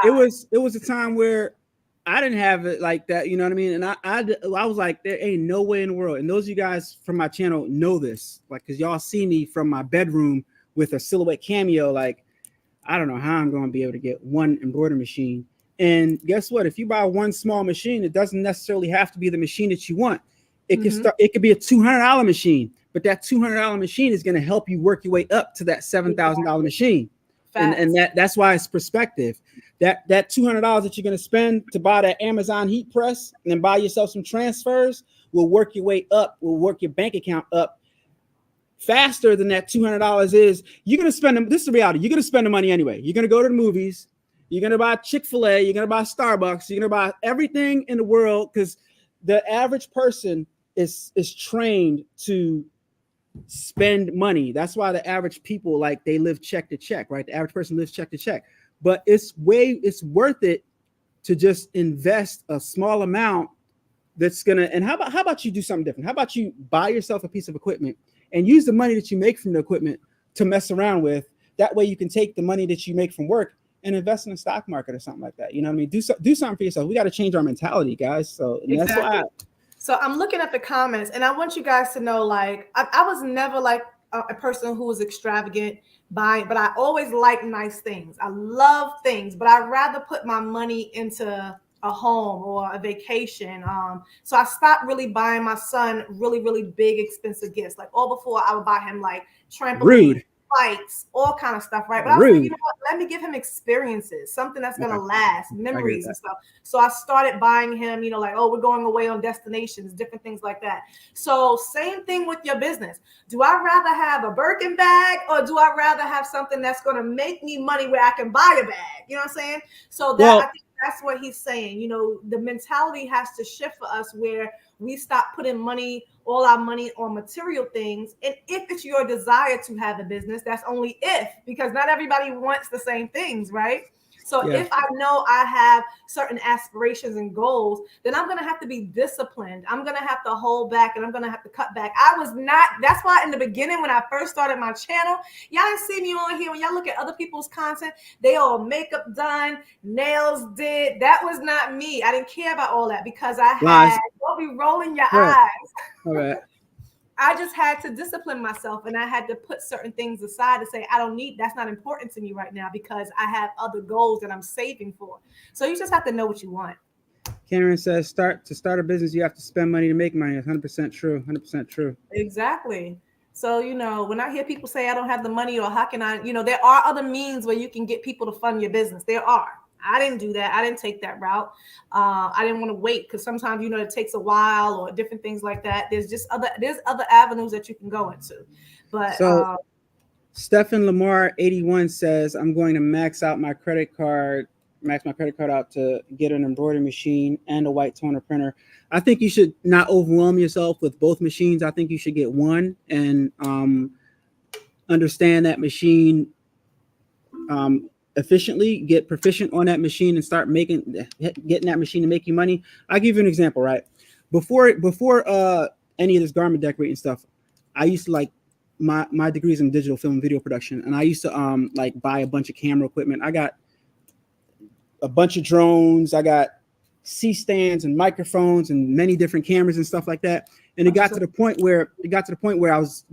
it was a time where I didn't have it like that, you know what I mean? And I was like, there ain't no way in the world. And those of you guys from my channel know this, like, because y'all see me from my bedroom with a silhouette cameo. Like, I don't know how I'm going to be able to get one embroidery machine. And guess what? If you buy one small machine, it doesn't necessarily have to be the machine that you want. It can start. It could be a $200 machine, but that $200 machine is going to help you work your way up to that $7,000 machine. And that's why it's perspective. That $200 that you're going to spend to buy that Amazon heat press and then buy yourself some transfers will work your way up, will work your bank account up faster than that $200 is. You're going to spend them. This is the reality. You're going to spend the money anyway. You're going to go to the movies. You're going to buy Chick-fil-A. You're going to buy Starbucks. You're going to buy everything in the world, because the average person is trained to spend money. That's why the average people, like, they live check to check, right? The average person lives check to check. But it's worth it to just invest a small amount that's gonna. And how about you do something different? How about you buy yourself a piece of equipment and use the money that you make from the equipment to mess around with? That way you can take the money that you make from work and invest in the stock market or something like that. You know what I mean? Do something for yourself. We got to change our mentality, guys. So exactly. That's why. So I'm looking at the comments, and I want you guys to know, like, I was never like a person who was extravagant buying, but I always like nice things. I love things, but I'd rather put my money into a home or a vacation. So I stopped really buying my son really, really big, expensive gifts. Like, all before, I would buy him like trampoline, bikes, all kind of stuff, right? But I was like, you know what? Let me give him experiences, something that's gonna last, memories and stuff. So I started buying him, like, oh, we're going away on destinations, different things like that. So same thing with your business. Do I rather have a Birkin bag, or do I rather have something that's gonna make me money where I can buy a bag? You know what I'm saying? So that, I think that's what he's saying. The mentality has to shift for us, where we stop putting all our money on material things. And if it's your desire to have a business, that's only if, because not everybody wants the same things, right? So if I know I have certain aspirations and goals, then I'm going to have to be disciplined. I'm going to have to hold back, and I'm going to have to cut back. That's why in the beginning, when I first started my channel, y'all didn't see me on here. When y'all look at other people's content, they all makeup done, nails did. That was not me. I didn't care about all that, because don't be rolling your eyes. All right. I just had to discipline myself, and I had to put certain things aside to say, that's not important to me right now, because I have other goals that I'm saving for. So you just have to know what you want. Karen says, to start a business, you have to spend money to make money. 100% true. 100% true. Exactly. So, when I hear people say I don't have the money or how can I, there are other means where you can get people to fund your business. There are. I didn't do that. I didn't take that route. I didn't want to wait because sometimes, it takes a while or different things like that. There's other avenues that you can go into. But so Stephen Lamar 81 says, I'm going to max my credit card out to get an embroidery machine and a white toner printer. I think you should not overwhelm yourself with both machines. I think you should get one and understand that machine efficiently, get proficient on that machine and start getting that machine to make you money. I'll give you an example, right? Before any of this garment decorating stuff, I used to like my degrees in digital film and video production, and I used to like buy a bunch of camera equipment. I got a bunch of drones, I got C-stands and microphones and many different cameras and stuff like that. And it got to the point where I was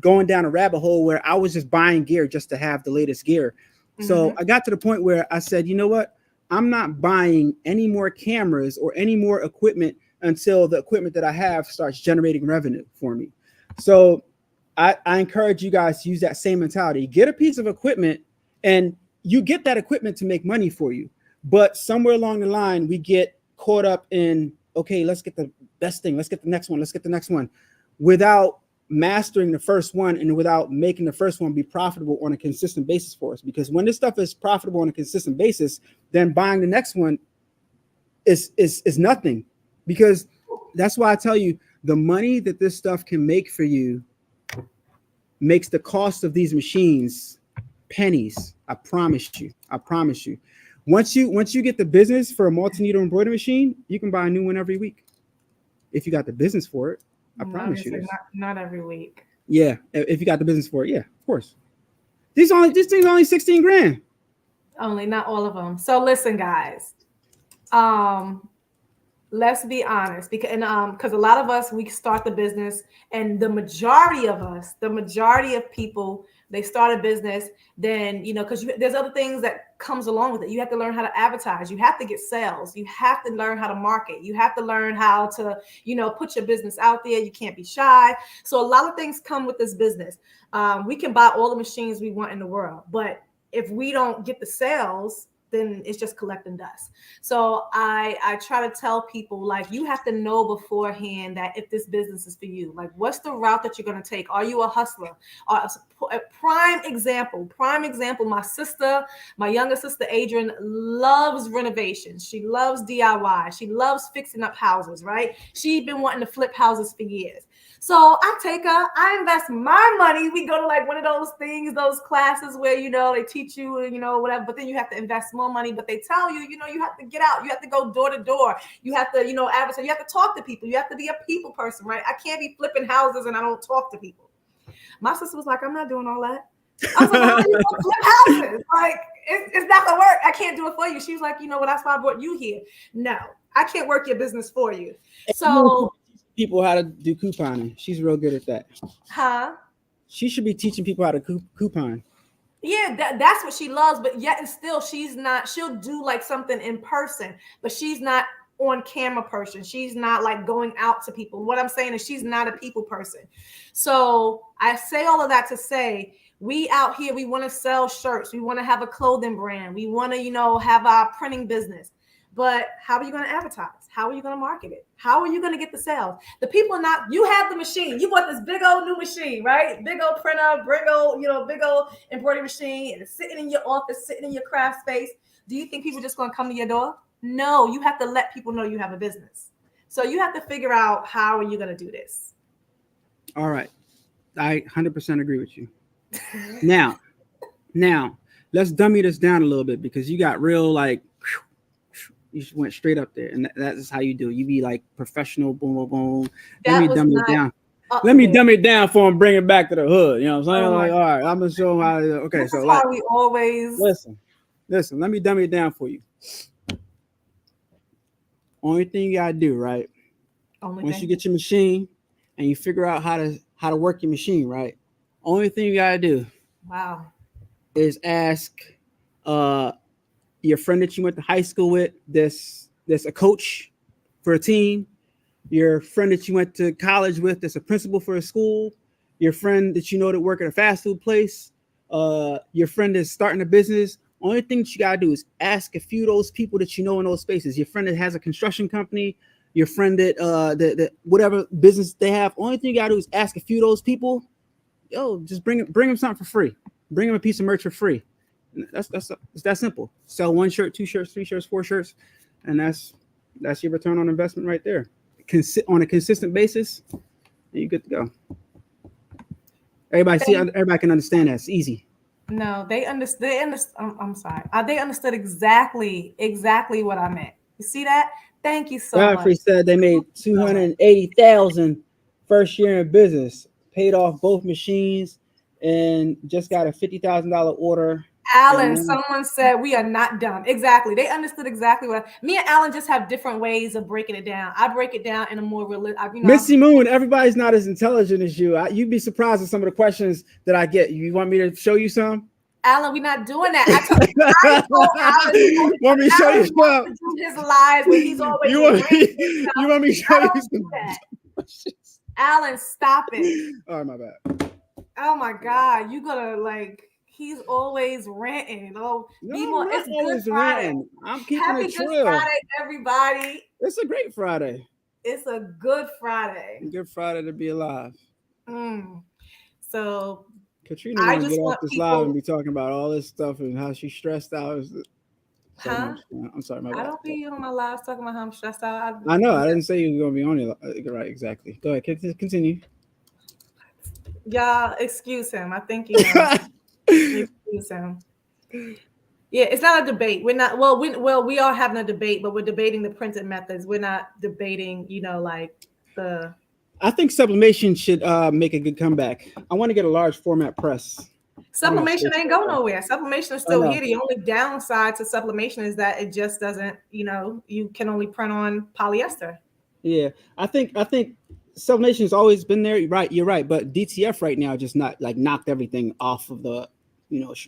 going down a rabbit hole where I was just buying gear just to have the latest gear. So I got to the point where I said, you know what? I'm not buying any more cameras or any more equipment until the equipment that I have starts generating revenue for me. So I encourage you guys to use that same mentality. Get a piece of equipment and you get that equipment to make money for you. But somewhere along the line, we get caught up in, okay, let's get the best thing. Let's get the next one, without mastering the first one and without making the first one be profitable on a consistent basis for us. Because when this stuff is profitable on a consistent basis, then buying the next one is nothing. Because that's why I tell you, the money that this stuff can make for you makes the cost of these machines pennies. I promise you. Once you get the business for a multi-needle embroidery machine, you can buy a new one every week. If you got the business for it, I promise you. Not every week. Yeah, if you got the business for it, yeah, of course. This thing's only 16 grand. Only, not all of them. So listen, guys. Let's be honest, because a lot of us, we start the business, and the majority of people, they start a business, then, because there's other things that comes along with it. You have to learn how to advertise. You have to get sales. You have to learn how to market. You have to learn how to, put your business out there. You can't be shy. So a lot of things come with this business. We can buy all the machines we want in the world, but if we don't get the sales, then it's just collecting dust. So I try to tell people, like, you have to know beforehand that if this business is for you, like, what's the route that you're going to take? Are you a hustler? A prime example, my younger sister, Adrian, loves renovations. She loves DIY. She loves fixing up houses, right? She's been wanting to flip houses for years. So I take her, I invest my money. We go to like one of those things, those classes where, they teach you, whatever, but then you have to invest more money, but they tell you, you have to get out. You have to go door to door. You have to, advertise. You have to talk to people. You have to be a people person, right? I can't be flipping houses and I don't talk to people. My sister was like, I'm not doing all that. I was like, how are you gonna flip houses? Like, it's not gonna work. I can't do it for you. She was like, that's why I brought you here. No, I can't work your business for you. So people how to do couponing. She's real good at that. Huh? She should be teaching people how to coupon. Yeah, that's what she loves, but yet and still she'll do like something in person, but she's not on camera person. She's not like going out to people. What I'm saying is she's not a people person. So I say all of that to say, we out here, we want to sell shirts. We want to have a clothing brand. We want to, have our printing business. But how are you going to advertise? How are you going to market it? How are you going to get the sales? The people are not, you have the machine. You bought this big old new machine, right? Big old printer, big old embroidery machine, and it's sitting in your office, sitting in your craft space. Do you think people are just going to come to your door? No, you have to let people know you have a business. So you have to figure out, how are you going to do this? All right. I 100% agree with you. Now, let's dummy this down a little bit, because you got real, like, you just went straight up there, and that is how you do it. You be like professional, boom, boom, boom. Let me dummy it down. Let me dummy it down for him, bring it back to the hood. You know what I'm saying? All right, I'm gonna show him how. Okay, this is like, how we always listen. Let me dummy it down for you. Only thing you gotta do, right? Once you get your machine and you figure out how to work your machine, right? Only thing you gotta do, is ask your friend that you went to high school with, that's a coach for a team, your friend that you went to college with, that's a principal for a school, your friend that you know that work at a fast food place, your friend that's starting a business. Only thing that you gotta do is ask a few of those people that you know in those spaces. Your friend that has a construction company, your friend that whatever business they have. Only thing you gotta do is ask a few of those people. Yo, just bring them something for free. Bring them a piece of merch for free. It's that simple. Sell 1 shirt, 2 shirts, 3 shirts, 4 shirts, and that's your return on investment right there. On a consistent basis, you good to go. Everybody can understand that. It's easy. No, they understood. I'm sorry. They understood exactly what I meant. You see that? Thank you so Godfrey much. said they made $280,000 first year in business, paid off both machines, and just got a $50,000 order. Allan, someone said we are not dumb. Exactly. They understood exactly what me and Allan just have different ways of breaking it down. I break it down in a more realistic. Missy Moon, everybody's not as intelligent as you. You'd be surprised at some of the questions that I get. You want me to show you some? Allan, we're not doing that. I told Allan, want me to show you some? To do his lives when he's always you want me to show you some? Allan, stop it. All right, my bad. Oh my God, you gotta like. He's always ranting. Oh, no, it's Good Friday. Ranting. I'm keeping Happy it Good Friday, everybody. It's a great Friday. It's a good Friday. Good Friday to be alive. So Katrina wants to get off this live and be talking about all this stuff and how she's stressed out. I'm sorry, my bad. I don't be on my lives talking about how I'm stressed out. I know. I didn't say you were going to be on it. Right, exactly. Go ahead. Continue. Y'all, excuse him. I think you know. Excuse him. Yeah, it's not a debate. We're not. We are having a debate, but we're debating the printed methods. We're not debating, like the. I think sublimation should make a good comeback. I want to get a large format press. Sublimation ain't go nowhere. Sublimation is still here. The only downside to sublimation is that it just doesn't. You can only print on polyester. Yeah, I think sublimation has always been there. You're right. But DTF right now just not like knocked everything off of the,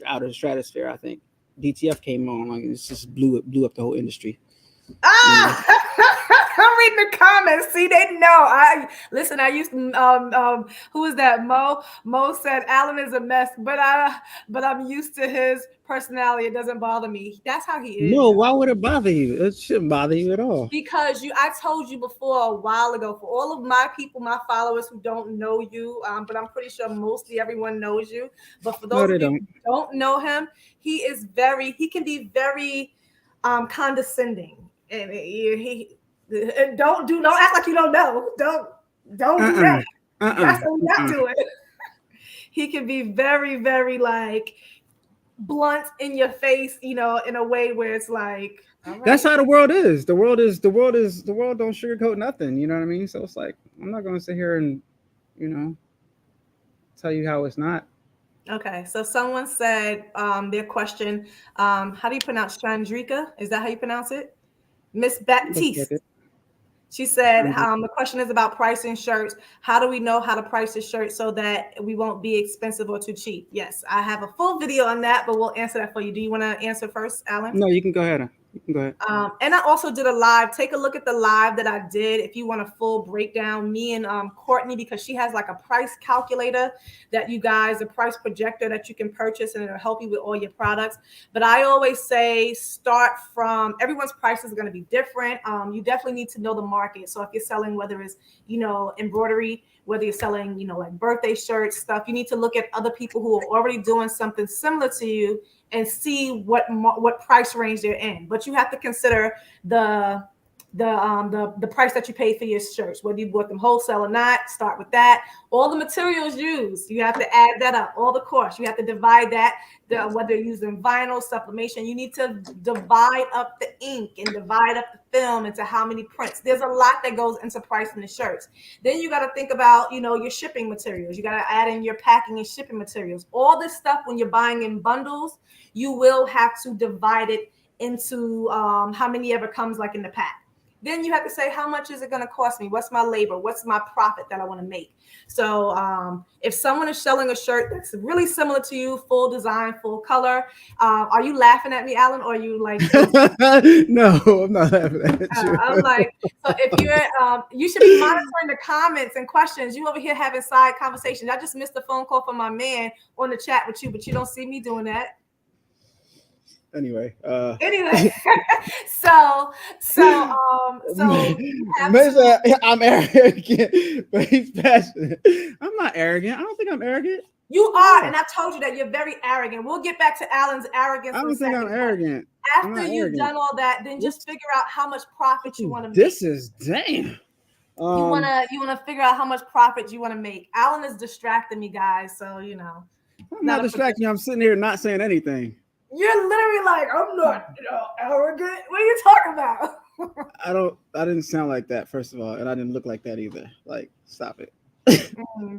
out of the stratosphere. I think DTF came on, like it just blew up the whole industry. I'm reading the comments. See, they know. I used to. Who is that? Mo said Allan is a mess, but I'm used to his personality. It doesn't bother me. That's how he is. No, why would it bother you? It shouldn't bother you at all. Because I told you before a while ago. For all of my people, my followers who don't know you, but I'm pretty sure mostly everyone knows you. But for those who don't know him, he can be very condescending, and he. Don't act like you don't know. Don't do that. That's what we're not doing. He can be very, very like blunt in your face, in a way where it's like right. That's how the world is. The world don't sugarcoat nothing. You know what I mean? So it's like I'm not gonna sit here and tell you how it's not. Okay, so someone said their question, how do you pronounce Chandrika? Is that how you pronounce it? Miss Baptiste. She said, the question is about pricing shirts. How do we know how to price a shirt so that we won't be expensive or too cheap? Yes, I have a full video on that, but we'll answer that for you. Do you want to answer first, Allan? No, you can go ahead. You can go ahead. And I also did a live. Take a look at the live that I did if you want a full breakdown. Me and Courtney, because she has like a price calculator that a price projector that you can purchase, and it'll help you with all your products. But I always say start from everyone's price is going to be different. You definitely need to know the market. So if you're selling, whether it's embroidery, whether you're selling like birthday shirts, stuff, you need to look at other people who are already doing something similar to you and see what price range they're in. But you have to consider the price that you pay for your shirts, whether you bought them wholesale or not. Start with that. All the materials used, you have to add that up. All the costs, you have to divide that. Whether you're using vinyl, sublimation, you need to divide up the ink and divide up the film into how many prints. There's a lot that goes into pricing the shirts. Then you got to think about, your shipping materials. You got to add in your packing and shipping materials. All this stuff, when you're buying in bundles, you will have to divide it into how many ever comes like in the pack. then you have to say, how much is it going to cost me? What's my labor? What's my profit that I want to make? So if someone is selling a shirt that's really similar to you, full design, full color, are you laughing at me, Allan, or are you like? No, I'm not laughing at you. I'm like, so if you're, you should be monitoring the comments and questions. You over here having side conversations. I just missed a phone call from my man on the chat with you, but you don't see me doing that. Anyway, so I'm arrogant, but he's passionate. I'm not arrogant. I don't think I'm arrogant. You are, and I told you that you're very arrogant. We'll get back to Allan's arrogance. I don't think I'm arrogant. After you've done all that, then just figure out how much profit you want to make. This is damn. You wanna figure out how much profit you want to make. Allan is distracting me, guys. So you know. I'm not distracting you. I'm sitting here not saying anything. You're literally like, I'm not arrogant. What are you talking about? I didn't sound like that, first of all, and I didn't look like that either. Like, stop it.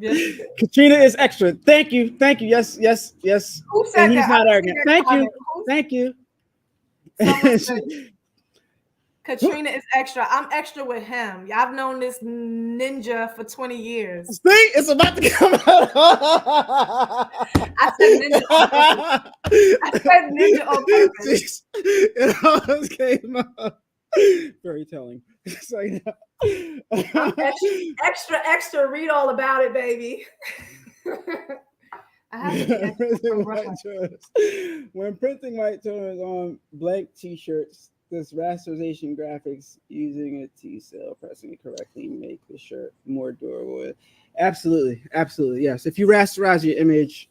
Yes, Katrina is extra. Thank you. Yes. Who said and he's that? not arrogant. Thank you. Katrina is extra. I'm extra with him. I've known this ninja for 20 years. See, it's about to come out. I said ninja on purpose. It almost came out. Very telling. I'm extra. Read all about it, baby. When printing white toners on blank t-shirts, this rasterization graphics using a T-cell pressing it correctly make the shirt more durable. Absolutely, yes. If you rasterize your image,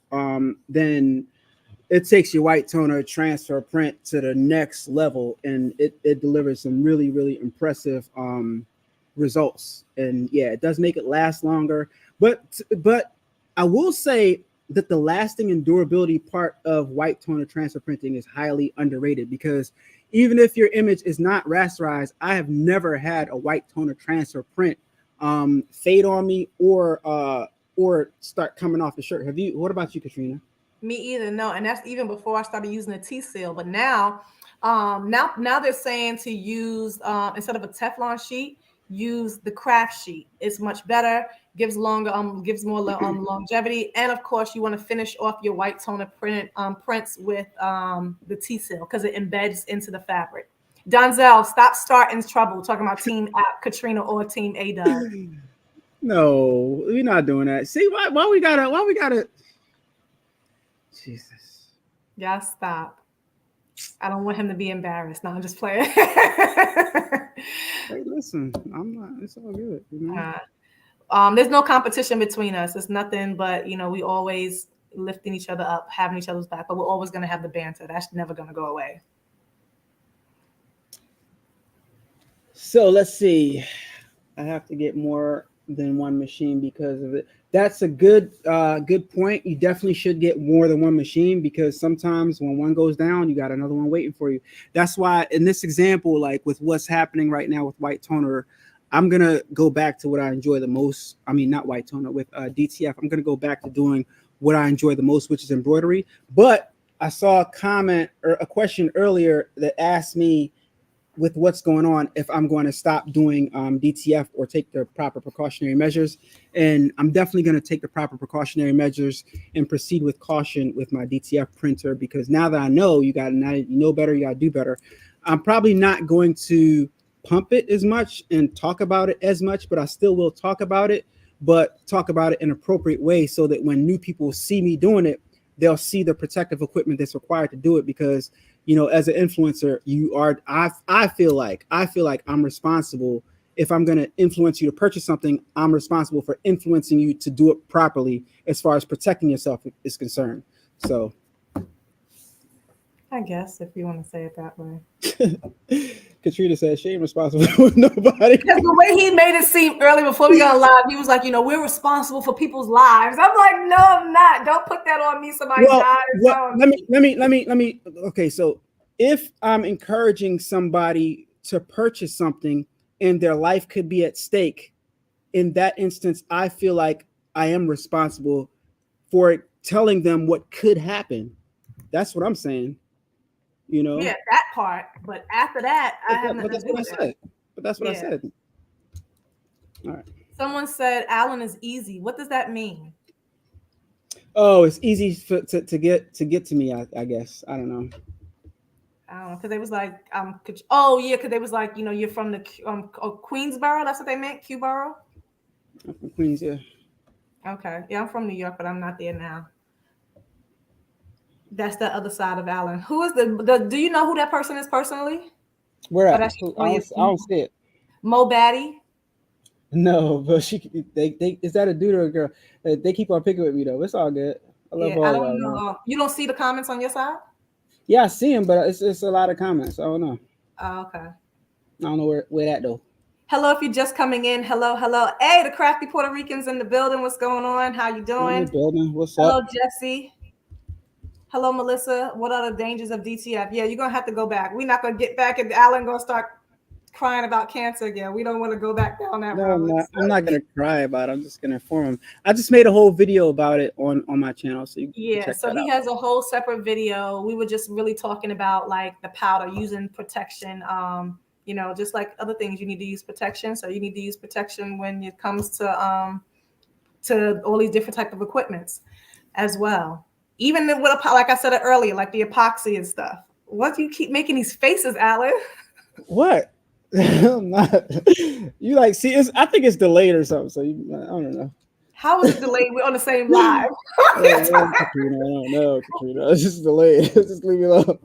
then it takes your white toner transfer print to the next level, and it delivers some really, really impressive results. And yeah, it does make it last longer. But I will say that the lasting and durability part of white toner transfer printing is highly underrated, because even if your image is not rasterized, I have never had a white toner transfer print fade on me or start coming off the shirt. Have you? What about you, Katrina? Me either. No, and that's even before I started using a T-seal. But now they're saying to use instead of a Teflon sheet, use the craft sheet. It's much better, gives more longevity, and of course you want to finish off your white toner prints with the T-seal because it embeds into the fabric. Donzel, stop starting trouble talking about Team Katrina or Team A-Dubb. No, we're not doing that. See, why we gotta Jesus. Yeah, stop. I don't want him to be embarrassed. No, I'm just playing. Hey, listen, I'm not. It's all good. You know? There's no competition between us. It's nothing but, we always lifting each other up, having each other's back, but we're always going to have the banter. That's never going to go away. So let's see. I have to get more than one machine because of it. That's a good point. You definitely should get more than one machine, because sometimes when one goes down, you got another one waiting for you. That's why in this example, like with what's happening right now with white toner, I'm going to go back to what I enjoy the most. I mean, not white toner, with DTF. I'm going to go back to doing what I enjoy the most, which is embroidery. But I saw a comment or a question earlier that asked me, with what's going on, if I'm going to stop doing DTF or take the proper precautionary measures. And I'm definitely going to take the proper precautionary measures and proceed with caution with my DTF printer, because now that I know, you know better, you got to do better. I'm probably not going to pump it as much and talk about it as much, but I still will talk about it, but talk about it in an appropriate way so that when new people see me doing it, they'll see the protective equipment that's required to do it. Because as an influencer, I feel like I'm responsible. If I'm going to influence you to purchase something, I'm responsible for influencing you to do it properly as far as protecting yourself is concerned. So I guess if you want to say it that way. Katrina says she ain't responsible for nobody. Because the way he made it seem early before we got live, he was like, we're responsible for people's lives. I'm like, no, I'm not. Don't put that on me. Somebody dies. Let me. Okay, so if I'm encouraging somebody to purchase something and their life could be at stake, in that instance, I feel like I am responsible for telling them what could happen. That's what I'm saying. Yeah, that part. But after that, I have nothing to do with it. But that's what I said. All right. Someone said Allan is easy. What does that mean? Oh, it's easy to get to me. I guess I don't know. I don't know, because they was like, oh yeah, because they was like, you know, you're from the Queensboro. That's what they meant, Q-Borough. I'm from Queens, yeah. Okay, yeah, I'm from New York, but I'm not there now. That's the other side of Allan. Who is the? Do you know who that person is personally? Where at? I don't see it. Mo Batty. No, but they is that a dude or a girl? They keep on picking with me though. It's all good. I love all I of don't y'all. know. You don't see the comments on your side? Yeah, I see him, but it's a lot of comments. I don't know. Oh, okay. I don't know where that though. Hello, if you're just coming in. Hello. Hey, the crafty Puerto Ricans in the building. What's going on? How you doing? In the building. What's Hello, up? Jesse. Hello, Melissa. What are the dangers of DTF? Yeah, you're gonna have to go back. We're not gonna get back, and Allan gonna start crying about cancer again. We don't want to go back down that road. I'm not gonna cry about it. I'm just gonna inform him. I just made a whole video about it on my channel, so you can check that out. He has a whole separate video. We were just really talking about like the powder, using protection. You know, just like other things, you need to use protection. So you need to use protection when it comes to all these different type of equipments as well. Even with like I said earlier, like the epoxy and stuff. What do you keep making these faces, Allan? What? I'm not. You like see? I think it's delayed or something. So I don't know. How is it delayed? We're on the same live. Katrina, I don't know, Katrina. It's just delayed. Just leave it alone.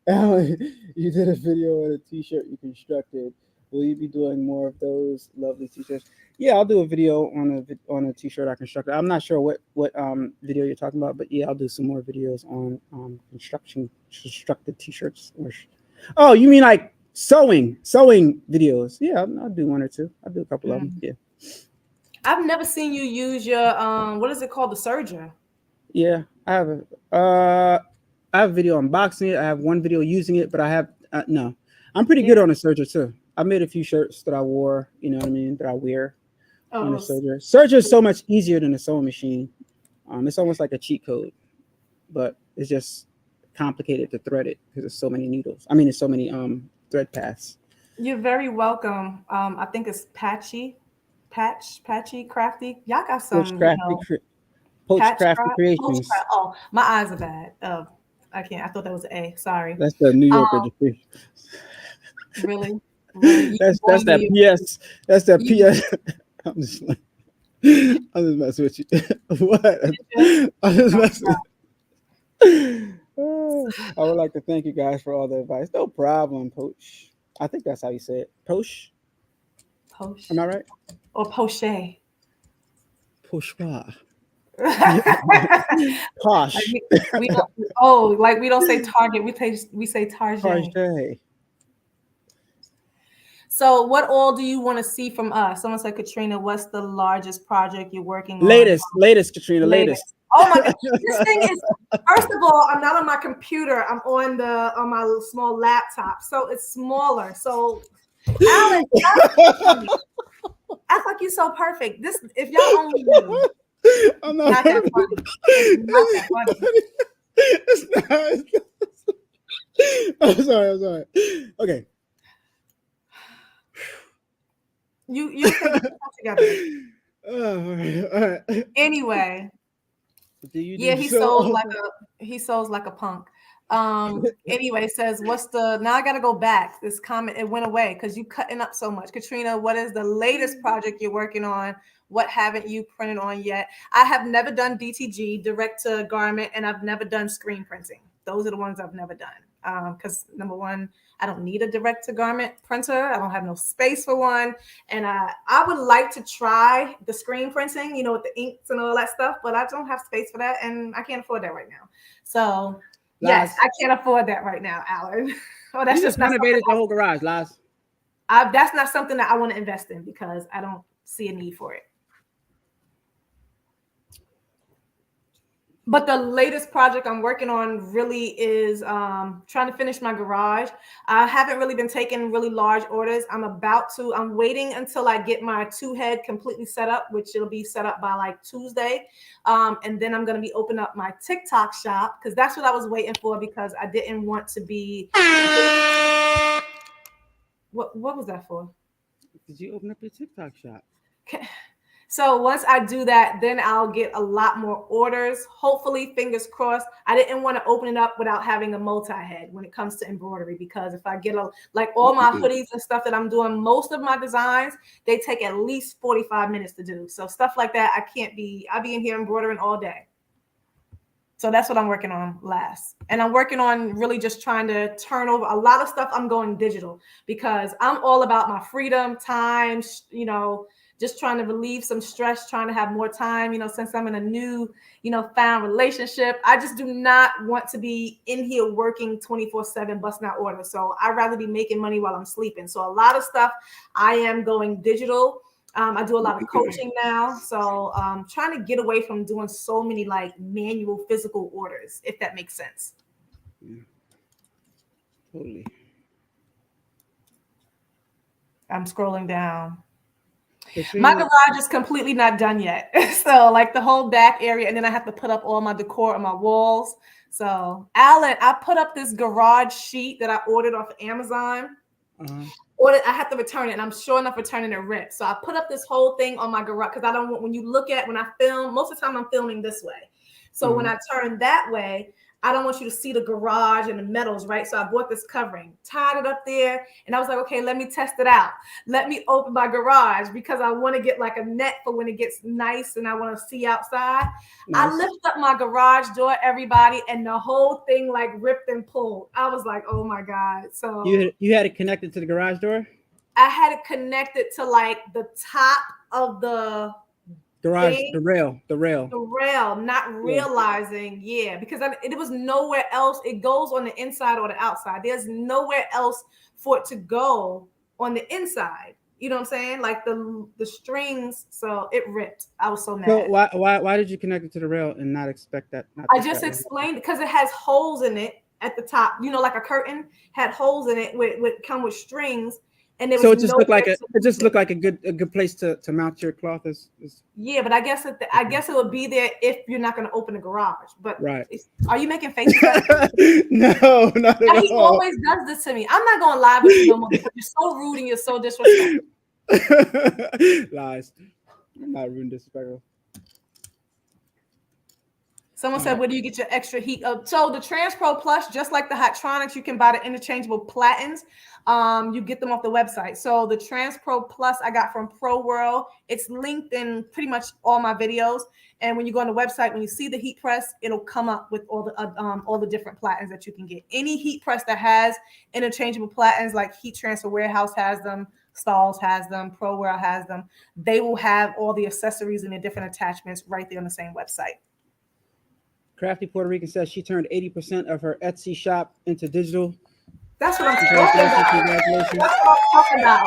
Allan, you did a video on a t-shirt you constructed. Will you be doing more of those lovely t-shirts? Yeah, I'll do a video on a t-shirt I constructed. I'm not sure what video you're talking about, but yeah, I'll do some more videos on constructed t-shirts. Oh, you mean like sewing videos? Yeah, I'll do one or two. I'll do a couple of them. Yeah. I've never seen you use your what is it called, the serger? Yeah, I have a video unboxing it. I have one video using it, but I have no. I'm pretty good on a serger too. I made a few shirts that I wore. You know what I mean? That I wear on a serger. Serger is so much easier than a sewing machine. It's almost like a cheat code, but it's just complicated to thread it because there's so many needles. I mean, there's so many thread paths. You're very welcome. I think it's Patchy, Crafty. Y'all got some. Crafty Creations. Oh, my eyes are bad. I can't. I thought that was an A. Sorry. That's the New York registration. Really? That's that PS. That's that PS. I'm just messing with you. What? I'm just messing. I would like to thank you guys for all the advice. No problem, Poach. I think that's how you say it. Poach. Am I right? Or Poche. Pochwa. Posh. we don't say Target. We say Target. So what all do you want to see from us? Someone said, Katrina, what's the largest project you're working on? Latest, Katrina, latest. Oh my God. This thing is, first of all, I'm not on my computer. I'm on my small laptop. So it's smaller. So Allan, act like you're so perfect. This, if y'all only knew. I'm not that funny. It's not that funny. It's not. I'm sorry. Okay. You can put together. All right. Anyway. He sews like a punk. Anyway, says, now I gotta go back. This comment, it went away because you cutting up so much. Katrina, what is the latest project you're working on? What haven't you printed on yet? I have never done DTG, direct to garment, and I've never done screen printing. Those are the ones I've never done. Because number one, I don't need a direct to garment printer. I don't have no space for one. And I would like to try the screen printing, with the inks and all that stuff, but I don't have space for that. And I can't afford that right now. So yes, I can't afford that right now, Allan. Well, that's just renovated the whole garage, Laz. That's not something that I want to invest in because I don't see a need for it. But the latest project I'm working on really is trying to finish my garage. I haven't really been taking really large orders. I'm waiting until I get my 2-head completely set up, which it'll be set up by like Tuesday. And then I'm going to be opening up my TikTok shop because that's what I was waiting for because I didn't want to be. What was that for? Did you open up your TikTok shop? Okay. So once I do that, then I'll get a lot more orders. Hopefully, fingers crossed. I didn't want to open it up without having a multi-head when it comes to embroidery, because if I get like all my hoodies and stuff that I'm doing, most of my designs, they take at least 45 minutes to do. So stuff like that, I'll be in here embroidering all day. So that's what I'm working on last. And I'm working on really just trying to turn over a lot of stuff. I'm going digital because I'm all about my freedom, time, just trying to relieve some stress, trying to have more time, since I'm in a new, found relationship. I just do not want to be in here working 24/7, busting out orders. So I'd rather be making money while I'm sleeping. So a lot of stuff I am going digital. I do a lot of coaching now. So trying to get away from doing so many like manual physical orders, if that makes sense. Yeah. Totally. I'm scrolling down. My garage is completely not done yet. So like the whole back area, and then I have to put up all my decor on my walls. So Allan, I put up this garage sheet that I ordered off of Amazon. I have to return it, and I'm sure enough returning it ripped. So I put up this whole thing on my garage because I don't want, when I film, most of the time I'm filming this way. So when I turn that way, I don't want you to see the garage and the metals, right? So I bought this covering, tied it up there, and I was like, okay, let me test it out. Let me open my garage because I want to get like a net for when it gets nice and I want to see outside. Nice. I lift up my garage door, everybody, and the whole thing like ripped and pulled. I was like, oh my God. So you had it connected to the garage door? I had it connected to like the top of the garage, thing, the rail, not realizing, because it was nowhere else. It goes on the inside or the outside. There's nowhere else for it to go on the inside. You know what I'm saying? Like the strings. So it ripped. I was so mad. So why did you connect it to the rail and not expect that? I just explained because it has holes in it at the top. Like a curtain had holes in it with come with strings. And so it just looked like a good place to mount your cloth. Yeah, but I guess it would be there if you're not going to open the garage. But right, are you making faces? No, not at all. He always does this to me. I'm not going to lie with you no more because you're so rude and you're so disrespectful. Lies. I'm not rude and disrespectful. Someone said, where do you get your extra heat? So the TransPro Plus, just like the Hotronics, you can buy the interchangeable platens. You get them off the website. So the TransPro Plus I got from Pro World. It's linked in pretty much all my videos. And when you go on the website, when you see the heat press, it'll come up with all the different platens that you can get. Any heat press that has interchangeable platens, like Heat Transfer Warehouse has them, Stalls has them, Pro World has them. They will have all the accessories and the different attachments right there on the same website. Crafty Puerto Rican says she turned 80% of her Etsy shop into digital. That's what I'm talking about. Congratulations. That's what I'm talking about.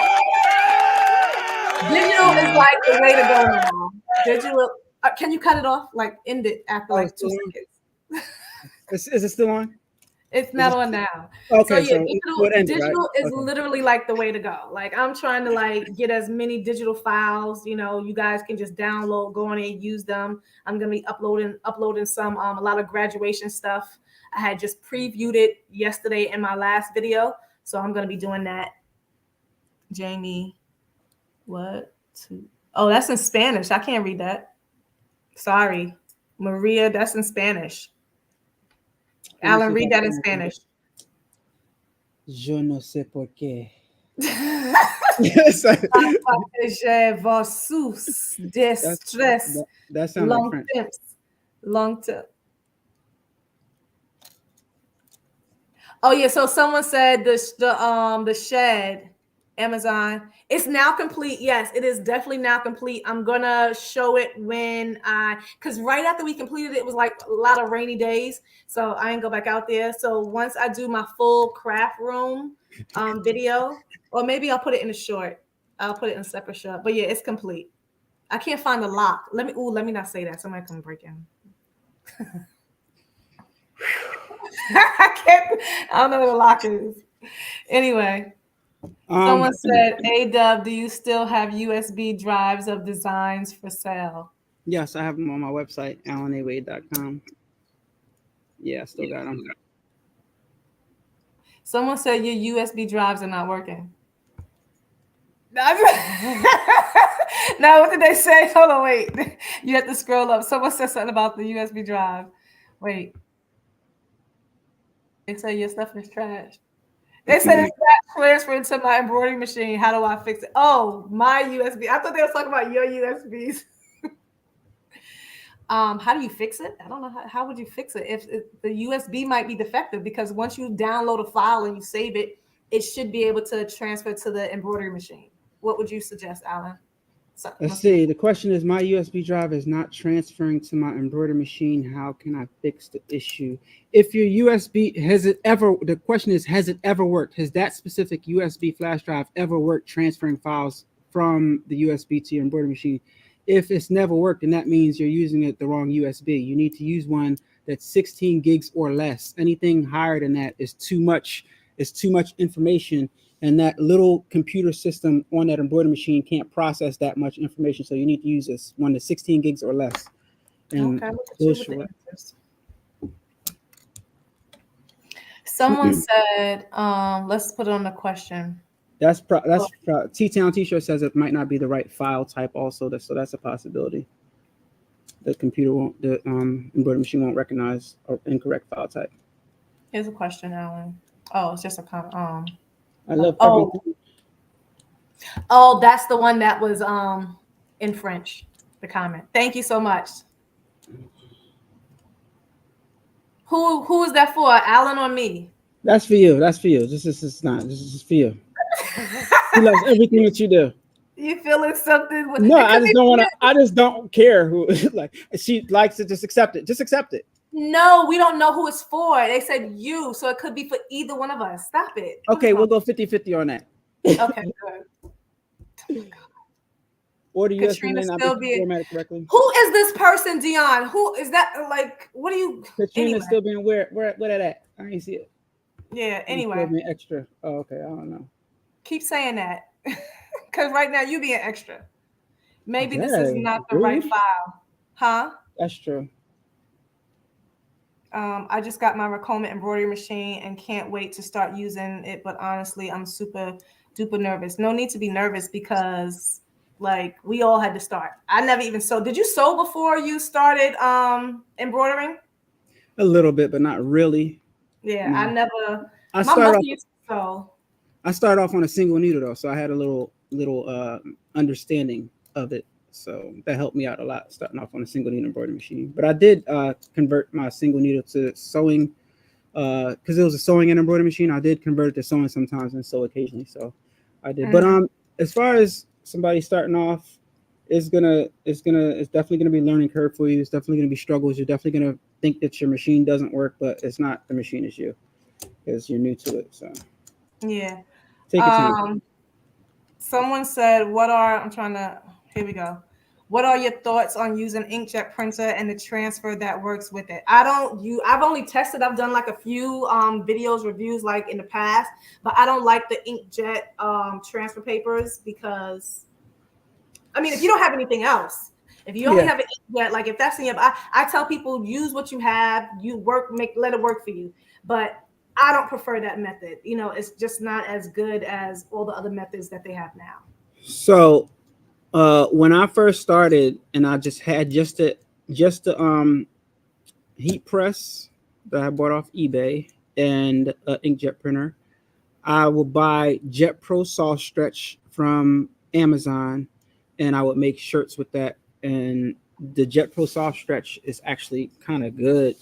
Digital is like the way to go now. Digital. Can you cut it off? Like end it after like 2 seconds. Is it still on? It's not on now. Okay, so digital is literally like the way to go. Like I'm trying to like get as many digital files. You guys can just download, go on and use them. I'm gonna be uploading some a lot of graduation stuff. I had just previewed it yesterday in my last video, so I'm gonna be doing that. Jamie, what? Oh, that's in Spanish. I can't read that. Sorry, Maria. That's in Spanish. Allan, read that in Spanish. Je ne sais por qué. Distress. That sounds like French. Long term. Oh yeah, so someone said the shed, Amazon, it's now complete. Yes, it is definitely now complete. I'm gonna show it because right after we completed it was like a lot of rainy days, so I ain't go back out there. So once I do my full craft room video, or maybe I'll put it in a short. I'll put it in a separate short. But yeah, it's complete. I can't find the lock. Let me not say that. Somebody come break in. I don't know where the lock is. Anyway, someone said, A-Dubb, do you still have USB drives of designs for sale? Yes, I have them on my website, allanawade.com. Yeah, I still got them. Someone said your USB drives are not working. Now, what did they say? Hold on, wait. You have to scroll up. Someone said something about the USB drive. Wait. They say your stuff is trash. They said it's not transferring to my embroidery machine. How do I fix it? Oh, my USB. I thought they were talking about your USBs. How do you fix it? I don't know. How would you fix it? If the USB might be defective, because once you download a file and you save it, it should be able to transfer to the embroidery machine. What would you suggest, Allan? So, Let's see. The question is, my USB drive is not transferring to my embroidery machine. How can I fix the issue? If your USB, the question is, has it ever worked? Has that specific USB flash drive ever worked transferring files from the USB to your embroidery machine? If it's never worked, then that means you're using it the wrong USB. You need to use one that's 16 gigs or less. Anything higher than that is too much. It's too much information. And that little computer system on that embroidery machine can't process that much information. So you need to use this one that's 16 gigs or less. And okay, someone said, let's put on the question. T-Town T-shirt says it might not be the right file type also. So that's a possibility. The embroidery machine won't recognize an incorrect file type. Here's a question, Allan. Oh, it's just a comment. I love Oh, that's the one that was in French, the comment. Thank you so much. Who is that for? Allan or me? That's for you. This is for you. He loves everything that you do. You feeling something? No, I just don't want to. I just don't care who. Like, she likes it. Just accept it. Just accept it. No, we don't know who it's for. They said you, so it could be for either one of us. Stop it. Okay, we'll go 50-50 on that. Okay, good. Or the Katrina still being formatted correctly. Who is this person, Dion? Who is that? Like, what are you? Katrina still being where that at? I ain't see it. Yeah. Anyway, being extra. Oh, okay. I don't know. Keep saying that, because right now you being extra. Maybe this is not the right file, huh? That's true. I just got my Ricoma embroidery machine and can't wait to start using it. But honestly, I'm super duper nervous. No need to be nervous, because like we all had to start. I never even sewed. Did you sew before you started embroidering? A little bit, but not really. Yeah, no. I never. I started off on a single needle though, so I had a little understanding of it. So that helped me out a lot, starting off on a single needle embroidery machine. But I did convert my single needle to sewing, because it was a sewing and embroidery machine. I did convert it to sewing sometimes and sew occasionally. So I did. Mm-hmm. But as far as somebody starting off, it's definitely gonna be a learning curve for you. It's definitely gonna be struggles. You're definitely gonna think that your machine doesn't work, but it's not the machine, it's you, because you're new to it. So yeah. Take your time. Someone said, here we go. What are your thoughts on using inkjet printer and the transfer that works with it? I've only tested. I've done like a few videos, reviews like in the past, but I don't like the inkjet transfer papers, because, I mean, if you don't have anything else, if you only have an inkjet, like if that's in your, I tell people, use what you have, let it work for you. But I don't prefer that method. You know, it's just not as good as all the other methods that they have now. So when I first started, and I just had just the heat press that I bought off eBay and an inkjet printer, I would buy Jet Pro Soft Stretch from Amazon, and I would make shirts with that. And the Jet Pro Soft Stretch is actually kind of good.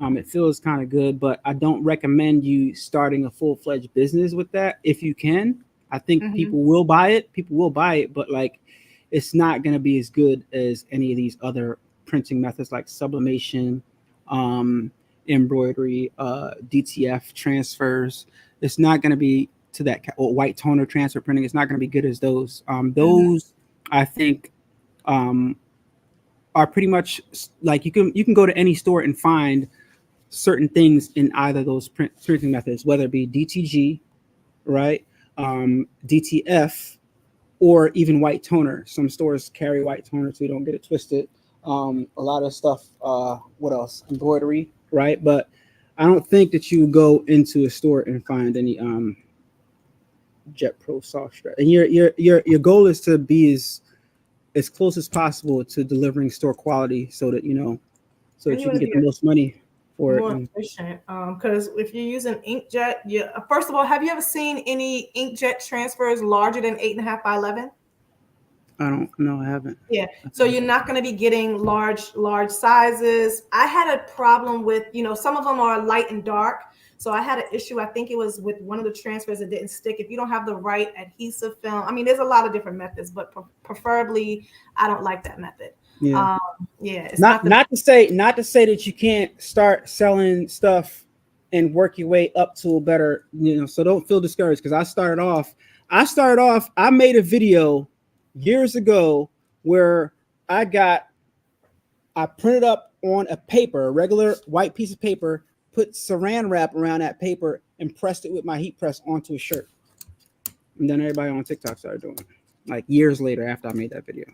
It feels kind of good, but I don't recommend you starting a full-fledged business with that. If you can, I think people will buy it, but like, it's not going to be as good as any of these other printing methods like sublimation, embroidery, DTF transfers. It's not going to be to that, or white toner transfer printing. It's not going to be good as those. Those I think are pretty much like, you can go to any store and find certain things in either of those printing methods, whether it be DTG, right, DTF, or even white toner. Some stores carry white toner so you don't get it twisted. A lot of stuff, what else? Embroidery, right? But I don't think that you go into a store and find any Jet Pro soft strap, and your goal is to be as close as possible to delivering store quality, so that so that you can get the most money for more it. efficient. Because if you're using inkjet, first of all, have you ever seen any inkjet transfers larger than 8.5 by 11? I don't know. I haven't. Yeah. So you're not going to be getting large sizes. I had a problem with, some of them are light and dark. So I had an issue. I think it was with one of the transfers that didn't stick. If you don't have the right adhesive film, I mean, there's a lot of different methods, but preferably, I don't like that method. Yeah. It's not to say that you can't start selling stuff and work your way up to a better, so don't feel discouraged, because I started off, I made a video years ago where I printed up on a paper, a regular white piece of paper, put saran wrap around that paper, and pressed it with my heat press onto a shirt. And then everybody on TikTok started doing it, like years later after I made that video.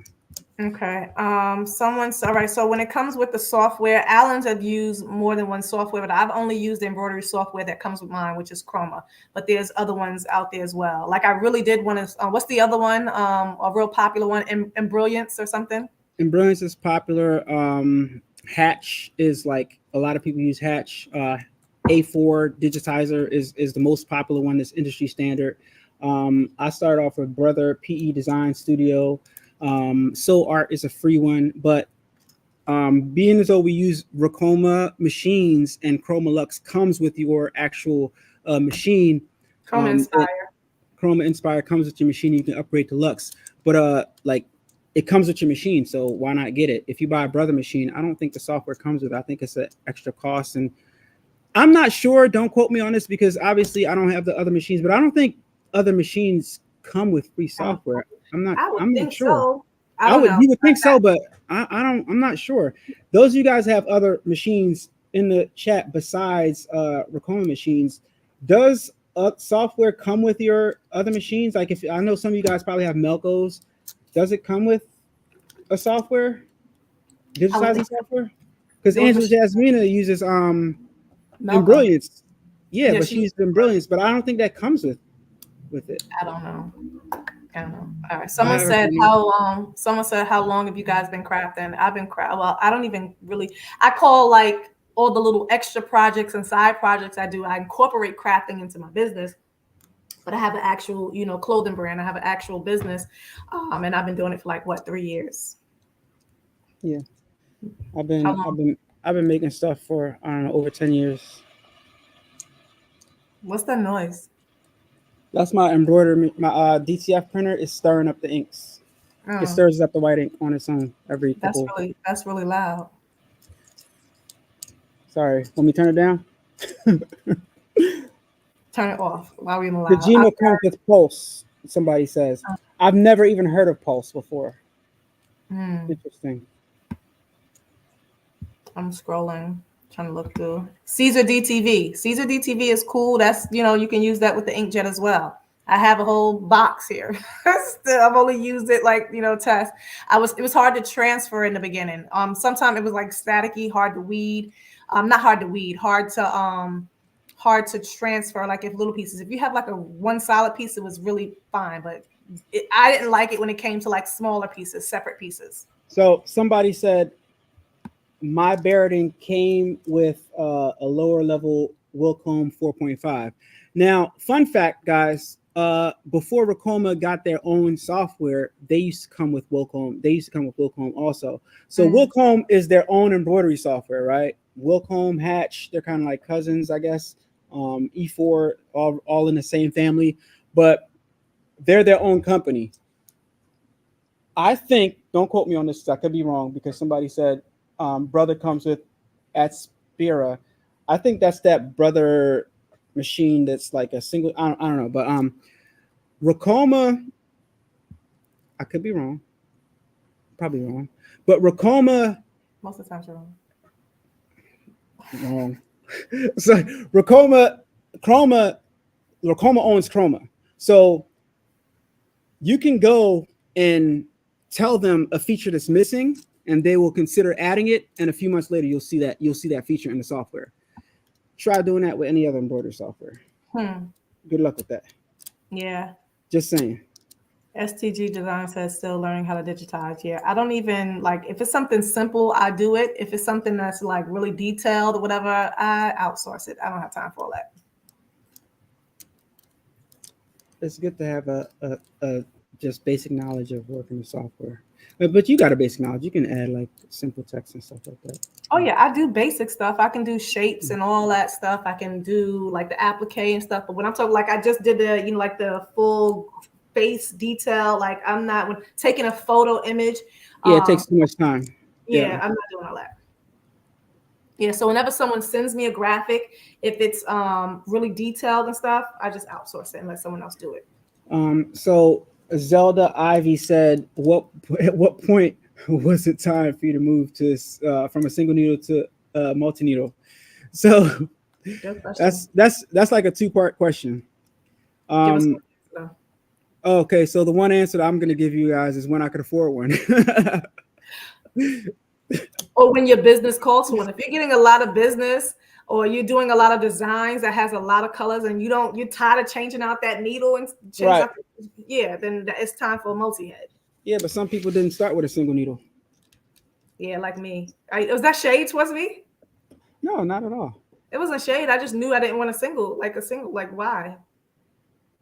Okay. All right. So when it comes with the software, Allan's have used more than one software, but I've only used the embroidery software that comes with mine, which is Ricoma. But there's other ones out there as well. Like I really did want to. What's the other one? A real popular one, Embrilliance or something. Embrilliance is popular. Hatch is, like, a lot of people use Hatch. A4 Digitizer is the most popular one. That's industry standard. I started off with Brother PE Design Studio. So Art is a free one, but being as though we use Ricoma machines and Chroma Lux comes with your actual machine. Chroma Inspire comes with your machine. You can upgrade to Lux, but it comes with your machine, so why not get it? If you buy a Brother machine, I don't think the software comes with it. I think it's an extra cost, and I'm not sure. Don't quote me on this, because obviously I don't have the other machines, but I don't think other machines come with free software. I'm not sure. So. You would think so, but I'm not sure. Those of you guys have other machines in the chat besides Ricoma machines. Does software come with your other machines? Like, if I know some of you guys probably have Melcos, does it come with a software, digitizing software? Because Angela Jasmina uses Embrilliance. Yeah, but she uses Embrilliance, but I don't think that comes with it. I don't know. All right. Someone said how long. Someone said, how long have you guys been crafting? I've been crafting. Well, I don't even really. I call, like, all the little extra projects and side projects I do. I incorporate crafting into my business, but I have an actual, clothing brand. I have an actual business, and I've been doing it for 3 years. Yeah, I've been making stuff for, I don't know, over 10 years. What's that noise? That's my embroidery. My DTF printer is stirring up the inks. It stirs up the white ink on its own every couple. That's really loud. Sorry, let me turn it down. Turn it off while we're in the loud. The Gmail comes with Pulse. Somebody says, I've never even heard of Pulse before. Interesting. I'm scrolling, trying to look through. Caesar DTV. Caesar DTV is cool. That's, you can use that with the inkjet as well. I have a whole box here. Still, I've only used it test. It was hard to transfer in the beginning. Sometimes it was staticky, hard to weed. Not hard to weed, hard to transfer, like if little pieces. If you have a one solid piece, it was really fine, but I didn't like it when it came to smaller pieces, separate pieces. So somebody said, my Barreting came with a lower level Wilcomb 4.5. Now, fun fact, guys, before Ricoma got their own software, they used to come with Wilcomb. They used to come with Wilcomb also. So Wilcomb is their own embroidery software, right? Wilcomb, Hatch, they're kind of like cousins, I guess. E4, all in the same family, but they're their own company. I think, don't quote me on this, I could be wrong, because somebody said Brother comes with Aspira. I think that's that Brother machine that's like a single, I don't know, but Ricoma, I could be wrong, probably wrong, but Ricoma, most of the time you're wrong. So Ricoma owns Chroma, so you can go and tell them a feature that's missing, and they will consider adding it. And a few months later, you'll see that feature in the software. Try doing that with any other embroidery software. Good luck with that. Yeah, Just saying. STG Design says still learning how to digitize. Yeah, I don't even like if it's something simple, I do it. If it's something that's like really detailed or whatever, I outsource it. I don't have time for all that. It's good to have a just basic knowledge of working with software. But you got a basic knowledge. You can add like simple text and stuff like that. Oh yeah, I do basic stuff. I can do shapes and all that stuff. I can do like the applique and stuff. But when I'm talking like I just did the, like the full face detail, like I'm not when taking a photo image. Yeah, it takes too much time. Yeah, I'm not doing all that. Yeah, so whenever someone sends me a graphic, if it's really detailed and stuff, I just outsource it and let someone else do it. So Zelda Ivy said, at what point was it time for you to move to from a single needle to multi needle? So that's like a two-part question. Okay, so the one answer that I'm going to give you guys is when I could afford one. Or when your business calls for one. If you're getting a lot of business or you're doing a lot of designs that has a lot of colors and you're tired of changing out that needle and right. Then it's time for a multi-head. Yeah, but some people didn't start with a single needle. Yeah, like me. Was that shade towards me? No, not at all. It wasn't shade. I just knew I didn't want a single. Like why?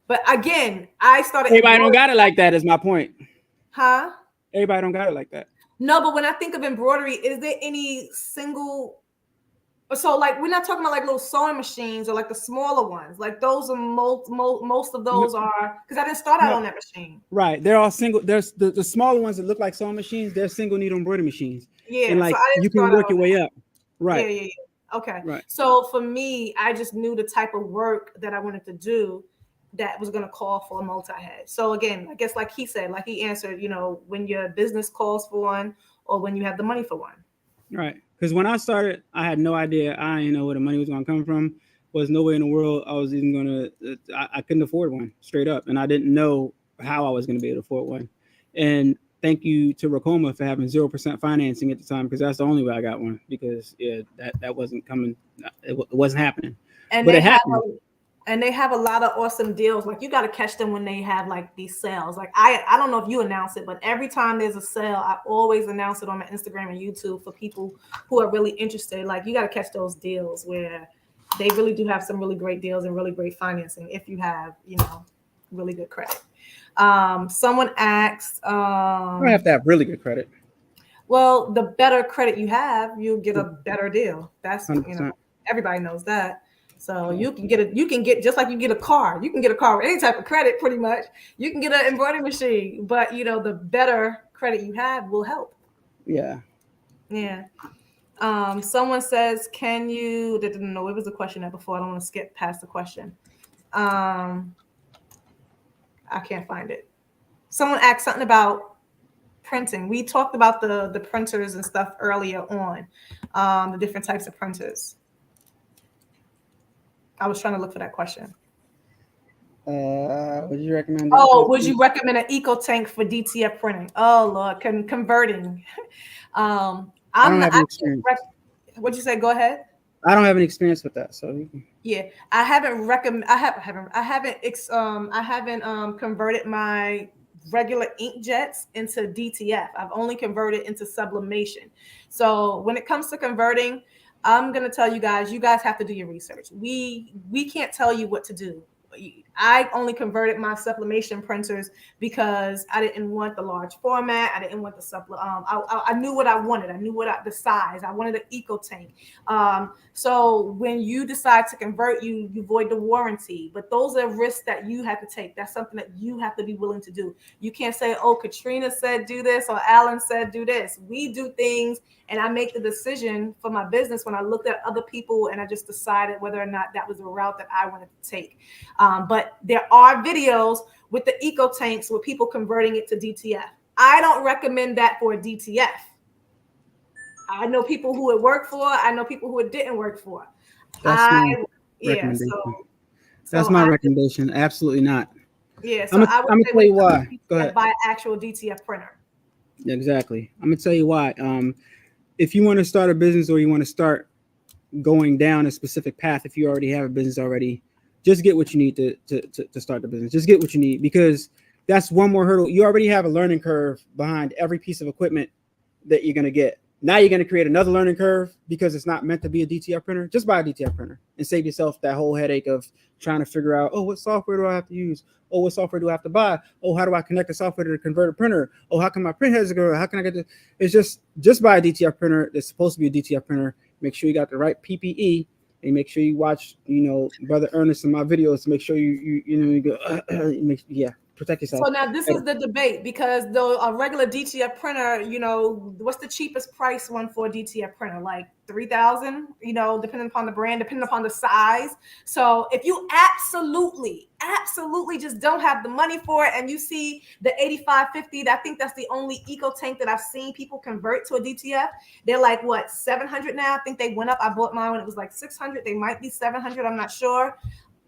But again, I started. Everybody don't got it like that is my point. Huh? Everybody don't got it like that. No, but when I think of embroidery, is there any single? So like we're not talking about like little sewing machines or like the smaller ones. Like those are most of those are because I didn't start out on that machine. Right. They're all single. There's the smaller ones that look like sewing machines. They're single needle embroidery machines. Yeah. And like so you can work your way up. Right. Yeah. Okay. Right. So for me, I just knew the type of work that I wanted to do that was going to call for a multi-head. So again, I guess like he said, like he answered, when your business calls for one or when you have the money for one. Right. Because when I started, I had no idea. I didn't know where the money was going to come from. Was no way in the world I was even going to, I couldn't afford one straight up. And I didn't know how I was going to be able to afford one. And thank you to Ricoma for having 0% financing at the time, because that's the only way I got one, because that wasn't coming. It wasn't happening. And but it happened. And they have a lot of awesome deals. Like you got to catch them when they have like these sales. Like I don't know if you announce it, but every time there's a sale, I always announce it on my Instagram and YouTube for people who are really interested. Like you got to catch those deals where they really do have some really great deals and really great financing if you have, really good credit. Someone asked, I have to have really good credit. Well, the better credit you have, you'll get a better deal. That's 100%. Everybody knows that. So you can get just like you get a car. You can get a car with any type of credit, pretty much. You can get an embroidery machine, but the better credit you have will help. Yeah. Yeah. Someone says, "Can you?" Didn't know it was a question there before. I don't want to skip past the question. I can't find it. Someone asked something about printing. We talked about the printers and stuff earlier on, the different types of printers. I was trying to look for that question. Would you recommend? Would you recommend an eco tank for DTF printing? Oh Lord, converting. I don't have any experience. What'd you say? Go ahead. I don't have any experience with that, so yeah, I haven't converted my regular inkjets into DTF. I've only converted into sublimation. So when it comes to converting, I'm going to tell you guys have to do your research. We can't tell you what to do. I only converted my sublimation printers because I didn't want the large format. I didn't want the I knew what I wanted. I knew the size. I wanted an eco tank. So when you decide to convert, you void the warranty. But those are risks that you have to take. That's something that you have to be willing to do. You can't say, "Oh, Katrina said do this," or "Allan said do this." We do things, and I make the decision for my business when I looked at other people and I just decided whether or not that was the route that I wanted to take. But there are videos with the eco tanks with people converting it to DTF. I don't recommend that for a DTF. I know people who it worked for. I know people who it didn't work for. That's my recommendation. Absolutely not. Yeah, so I would tell you why. Go ahead. Buy an actual DTF printer. Exactly. I'm gonna tell you why. If you want to start a business or you want to start going down a specific path, if you already have a business already, just get what you need to start the business. Just get what you need, because that's one more hurdle. You already have a learning curve behind every piece of equipment that you're going to get. Now you're going to create another learning curve because it's not meant to be a DTF printer. Just buy a DTF printer and save yourself that whole headache of trying to figure out, oh, what software do I have to use? Oh, what software do I have to buy? Oh, how do I connect the software to the converter printer? Oh, how can my print heads go? How can I get the? It's just buy a DTF printer that's supposed to be a DTF printer. Make sure you got the right PPE, and make sure you watch, Brother Ernest in my videos to make sure you go, protect yourself. So now this is the debate, because a regular DTF printer, what's the cheapest price one for a DTF printer? Like $3,000, depending upon the brand, depending upon the size. So if you absolutely just don't have the money for it, and you see the 8550, I think that's the only eco tank that I've seen people convert to a DTF. They're like, what, 700 now? I think they went up. I bought mine when it was like 600. They might be 700. I'm not sure.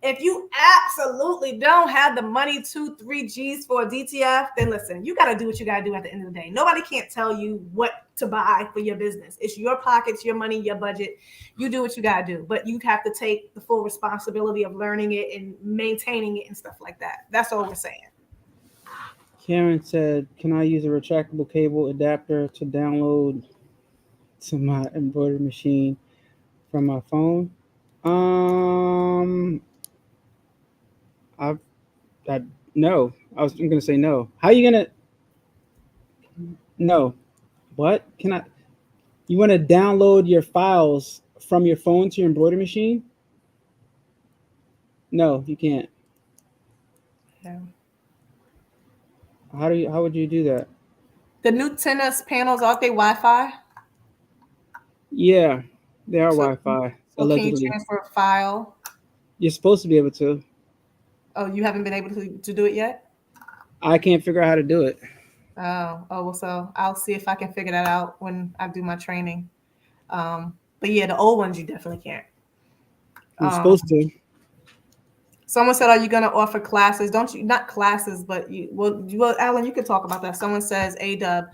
If you absolutely don't have the money, 2-3 G's for a DTF, then listen, you got to do what you got to do at the end of the day. Nobody can't tell you what to buy for your business. It's your pockets, your money, your budget. You do what you got to do, but you have to take the full responsibility of learning it and maintaining it and stuff like that. That's all we're saying. Karen said, can I use a retractable cable adapter to download to my embroidery machine from my phone? No. I'm gonna say no. How are you gonna? No. What? You want to download your files from your phone to your embroidery machine? No, you can't. Yeah. How would you do that? The new tennis panels, aren't they Wi-Fi? Yeah, they are Wi-Fi. So allegedly. Can you transfer a file? You're supposed to be able to. Oh, you haven't been able to do it yet? I can't figure out how to do it. Oh, well, so I'll see if I can figure that out when I do my training. But yeah, the old ones you definitely can't. You're supposed to. Someone said, are you going to offer classes? Don't you? Not classes, but well, Allan, you could talk about that. Someone says, A-Dubb,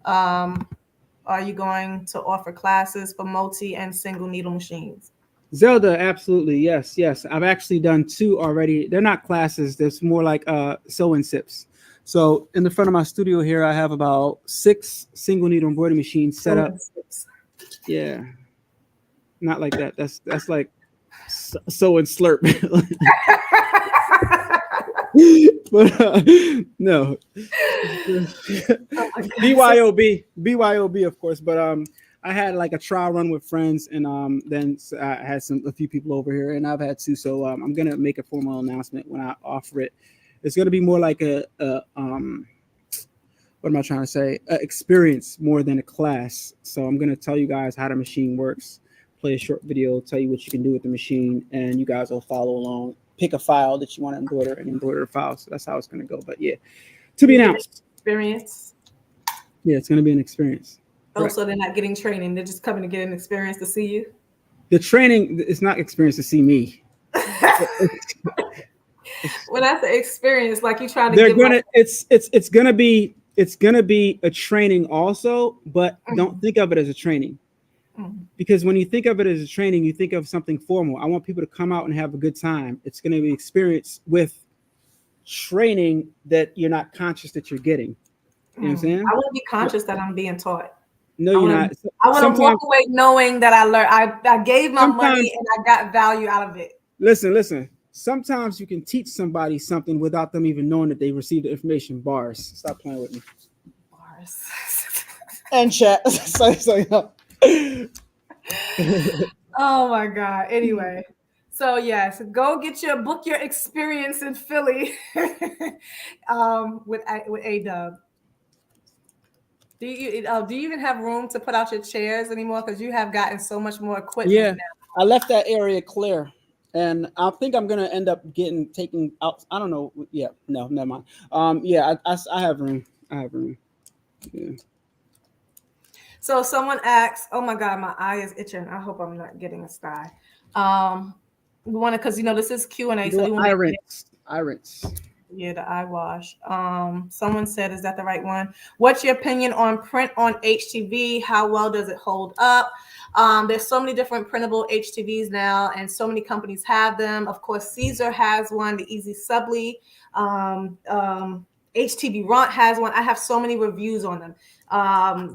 are you going to offer classes for multi and single needle machines? Zelda, absolutely. Yes. I've actually done 2 already. They're not classes. There's more like sew-and sips. So in the front of my studio here, I have about 6 single needle embroidery machines set up. Yeah. Not like that. That's like sew and slurp. But no. BYOB, of course. But I had like a trial run with friends, and then I had a few people over here, and I've had 2. So I'm gonna make a formal announcement when I offer it. It's gonna be more like a what am I trying to say? Experience more than a class. So I'm gonna tell you guys how the machine works, play a short video, tell you what you can do with the machine, and you guys will follow along. Pick a file that you want to embroider and embroider a file. So that's how it's gonna go. But yeah, to be announced. Experience. Yeah, it's gonna be an experience. Oh, right. So they're not getting training. They're just coming to get an experience to see you. The training is not experience to see me. When I say experience, like you trying to. They're gonna. It's gonna be a training also, but don't think of it as a training, because when you think of it as a training, you think of something formal. I want people to come out and have a good time. It's gonna be experience with training that you're not conscious that you're getting. You know what I'm saying? I want to be conscious that I'm being taught. No, you're not. I want to walk away knowing that I learned. I gave my money and I got value out of it. Listen. Sometimes you can teach somebody something without them even knowing that they received the information. Bars. Stop playing with me. Bars. And chat. Oh my God. Anyway. So yes, go book your experience in Philly with A-Dubb. Do you even have room to put out your chairs anymore? Because you have gotten so much more equipment. Yeah, now. I left that area clear, and I think I'm gonna end up taking out. I don't know. Yeah, no, never mind. Yeah, I have room. Yeah. So someone asks, "Oh my God, my eye is itching. I hope I'm not getting a sty." We want to, because this is Q&A. So eye rinse. Yeah, the eye wash. Someone said, is that the right one? What's your opinion on print on HTV? How well does it hold up? There's so many different printable HTVs now, and so many companies have them. Of course, Caesar has one, the Easy Subly. HTV Ront has one. I have so many reviews on them.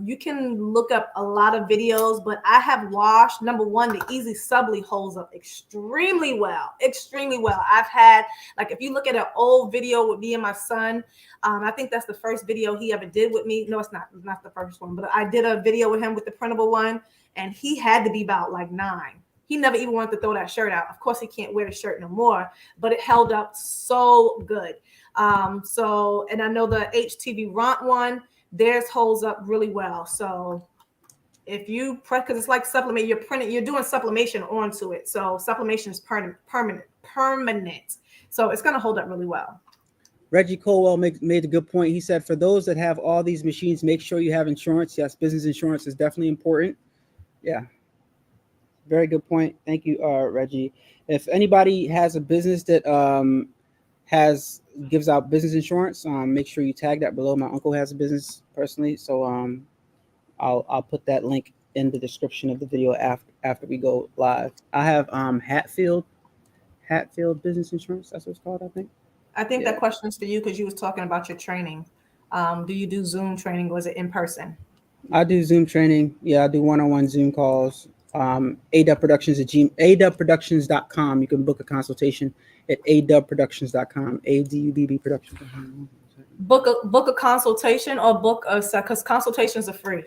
You can look up a lot of videos, but I have washed. Number one, the Easy Subly holds up extremely well. I've had, like, if you look at an old video with me and my son, I think that's the first video he ever did with me. No, it's not the first one, but I did a video with him with the printable one, and he had to be about like 9. He never even wanted to throw that shirt out. Of course, he can't wear the shirt no more, but it held up so good. And I know the HTV Ront one, theirs holds up really well. So if you press, because it's like supplement, you're doing sublimation onto it. So sublimation is permanent. So it's going to hold up really well. Reggie Colwell made a good point. He said, for those that have all these machines, make sure you have insurance. Yes, business insurance is definitely important. Yeah. Very good point. Thank you, Reggie. If anybody has a business that gives out business insurance, make sure you tag that below. My uncle has a business personally, so I'll put that link in the description of the video after we go live. I have Hatfield Business Insurance. That's what it's called, I think. Yeah. That question is for you because you was talking about your training. Do you do Zoom training or is it in person? I do Zoom training. Yeah, I do one-on-one Zoom calls. A-Dubb Productions at adubbproductions.com. You can book a consultation at adubbproductions.com. ADUBB Productions.com. Book a consultation or book a, because consultations are free.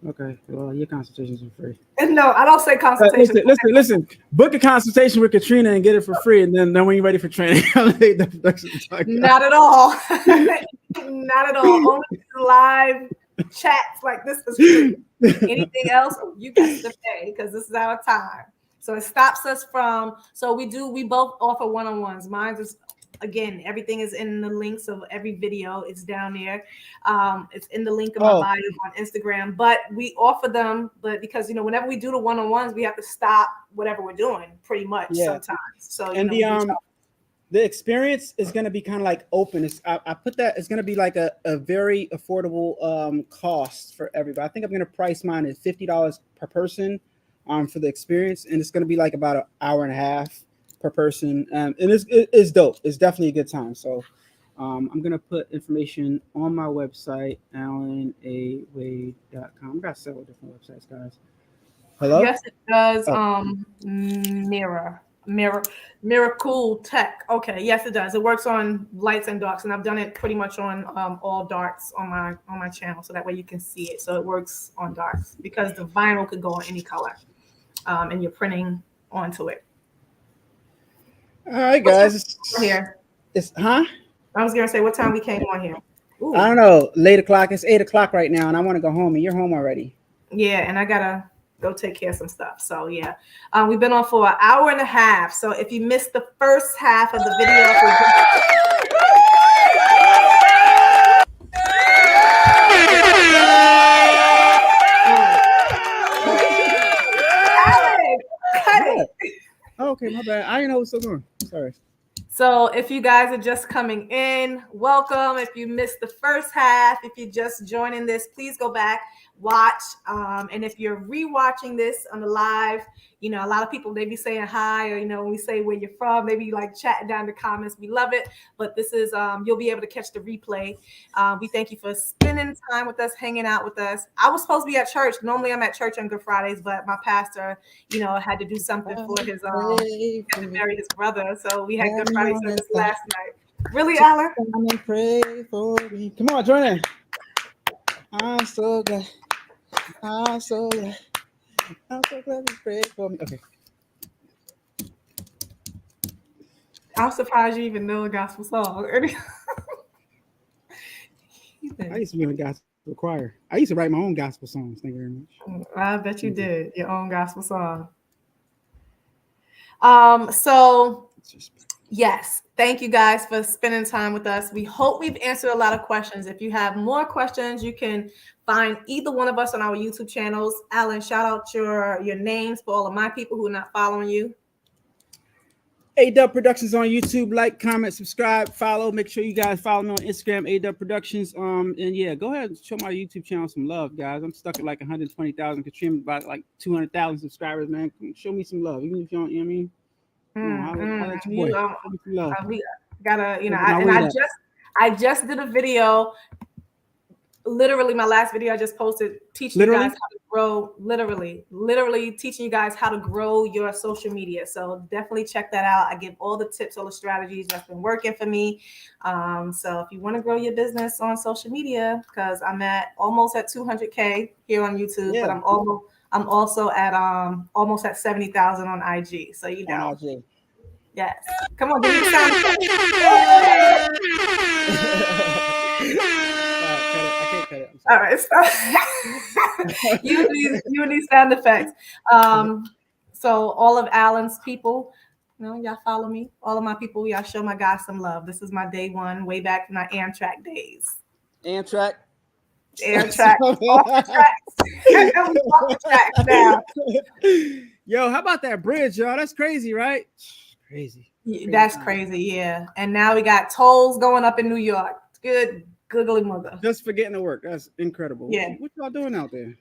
Okay, well, your consultations are free. No, I don't say consultation. Listen. Book a consultation with Katrina and get it for free, and then when you're ready for training, not at all. Not at all. Only live chats like this is free. Anything else, you got to pay because this is our time. So it stops us from. So we both offer one-on-ones. Mine is, again, everything is in the links of every video. It's down there. It's in the link of my bio on Instagram. But we offer them, but because whenever we do the one-on-ones, we have to stop whatever we're doing pretty much sometimes. So the experience is going to be kind of like open. I put that it's going to be like a very affordable cost for everybody. I think I'm going to price mine at $50 per person for the experience, and it's going to be like about an hour and a half per person, and it's dope. It's definitely a good time. So I'm gonna put information on my website, allanawade.com. I got several different websites, guys. Hello? Yes, it does. Miracle Tech. Okay, yes, it does. It works on lights and darks, and I've done it pretty much on all darks on my channel, so that way you can see it. So it works on darks because the vinyl could go on any color, and you're printing onto it. All right, guys. Here. I was gonna say, what time we came on here? Ooh. I don't know. Late o'clock. It's 8 o'clock right now, and I want to go home, and you're home already. Yeah, and I gotta go take care of some stuff. So yeah, we've been on for an hour and a half. So if you missed the first half of the video, Allan, cut it. Oh, okay, my bad. I didn't know what was still going. Sorry. So if you guys are just coming in, welcome. If you missed the first half, if you're just joining this, please go back, watch. And if you're rewatching this on the live, a lot of people, they be saying hi, or, when we say where you're from, they be like chatting down in the comments. We love it. But this is, you'll be able to catch the replay. We thank you for spending time with us, hanging out with us. I was supposed to be at church. Normally I'm at church on Good Fridays, but my pastor, had to do something for his, he had to marry his brother. So we had Good Friday service last night. Really, Allan? Pray for me. Come on, join in. I'm so glad. I'm so glad you prayed for me. Okay. I'm surprised you even know a gospel song. I used to be in a gospel choir. I used to write my own gospel songs. Thank you very much. I bet you did. Your own gospel song. So yes, thank you guys for spending time with us. We hope we've answered a lot of questions. If you have more questions, you can find either one of us on our YouTube channels. Allan, shout out your names for all of my people who are not following you. A-Dubb Productions on YouTube. Like, comment, subscribe, follow. Make sure you guys follow me on Instagram, A-Dubb Productions. And yeah, go ahead and show my YouTube channel some love, guys. I'm stuck at like 120,000. Katrina about like 200,000 subscribers, man. Show me some love, even if you don't. You know what I mean? I'll let your boy. Show me some love. We gotta, I just did a video. Literally, my last video I just posted teaching you guys how to grow. Literally teaching you guys how to grow your social media. So definitely check that out. I give all the tips, all the strategies that's been working for me. So if you want to grow your business on social media, because I'm almost at 200K here on YouTube, but I'm also at almost at 70,000 on IG. So you know. Yes. Come on, give me the sound effects. All right, stop. you need sound effects. So all of Allan's people, y'all follow me. All of my people, y'all show my guys some love. This is my day one, way back from my Amtrak days. Amtrak. Off the tracks. Off the tracks now. Yo, how about that bridge, y'all? That's crazy, right? Crazy. That's crazy, yeah. And now we got tolls going up in New York. Good googly mother. Just for getting to work. That's incredible. Yeah. What y'all doing out there?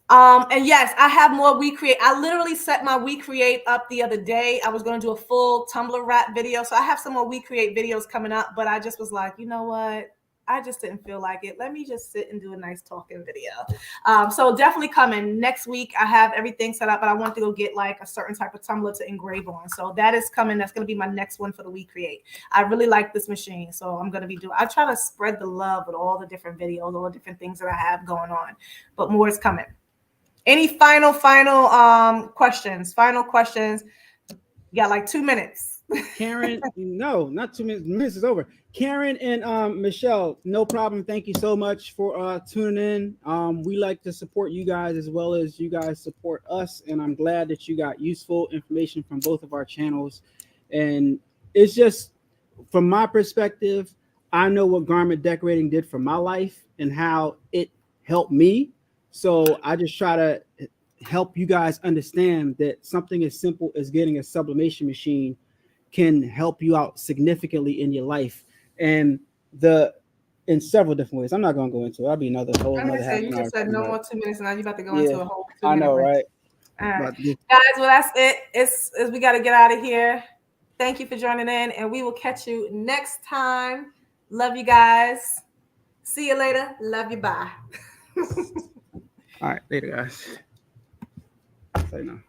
And yes, I have more We Create. I literally set my We Create up the other day. I was going to do a full Tumblr wrap video. So I have some more We Create videos coming up, but I just was like, you know what? I just didn't feel like it. Let me just sit and do a nice talking video. So definitely coming next week. I have everything set up, but I want to go get like a certain type of tumbler to engrave on. So that is coming. That's going to be my next one for the We Create. I really like this machine. So I'm going to be I try to spread the love with all the different videos, all the different things that I have going on, but more is coming. Any final questions? Final questions. You got like 2 minutes. Karen, no, not 2 minutes. Minutes is over. Karen and Michelle, no problem. Thank you so much for tuning in. We like to support you guys as well as you guys support us, and I'm glad that you got useful information from both of our channels. And it's just, from my perspective, I know what garment decorating did for my life and how it helped me. So I just try to help you guys understand that something as simple as getting a sublimation machine can help you out significantly in your life, and in several different ways. I'm not going to go into it. That'll be another whole another half. You just said no more 2 minutes, and now you're about to go into a whole 2 minutes. I know, right? All right, guys. Well, that's it. It's we got to get out of here. Thank you for joining in, and we will catch you next time. Love you guys. See you later. Love you. Bye. All right, later, guys. Say no.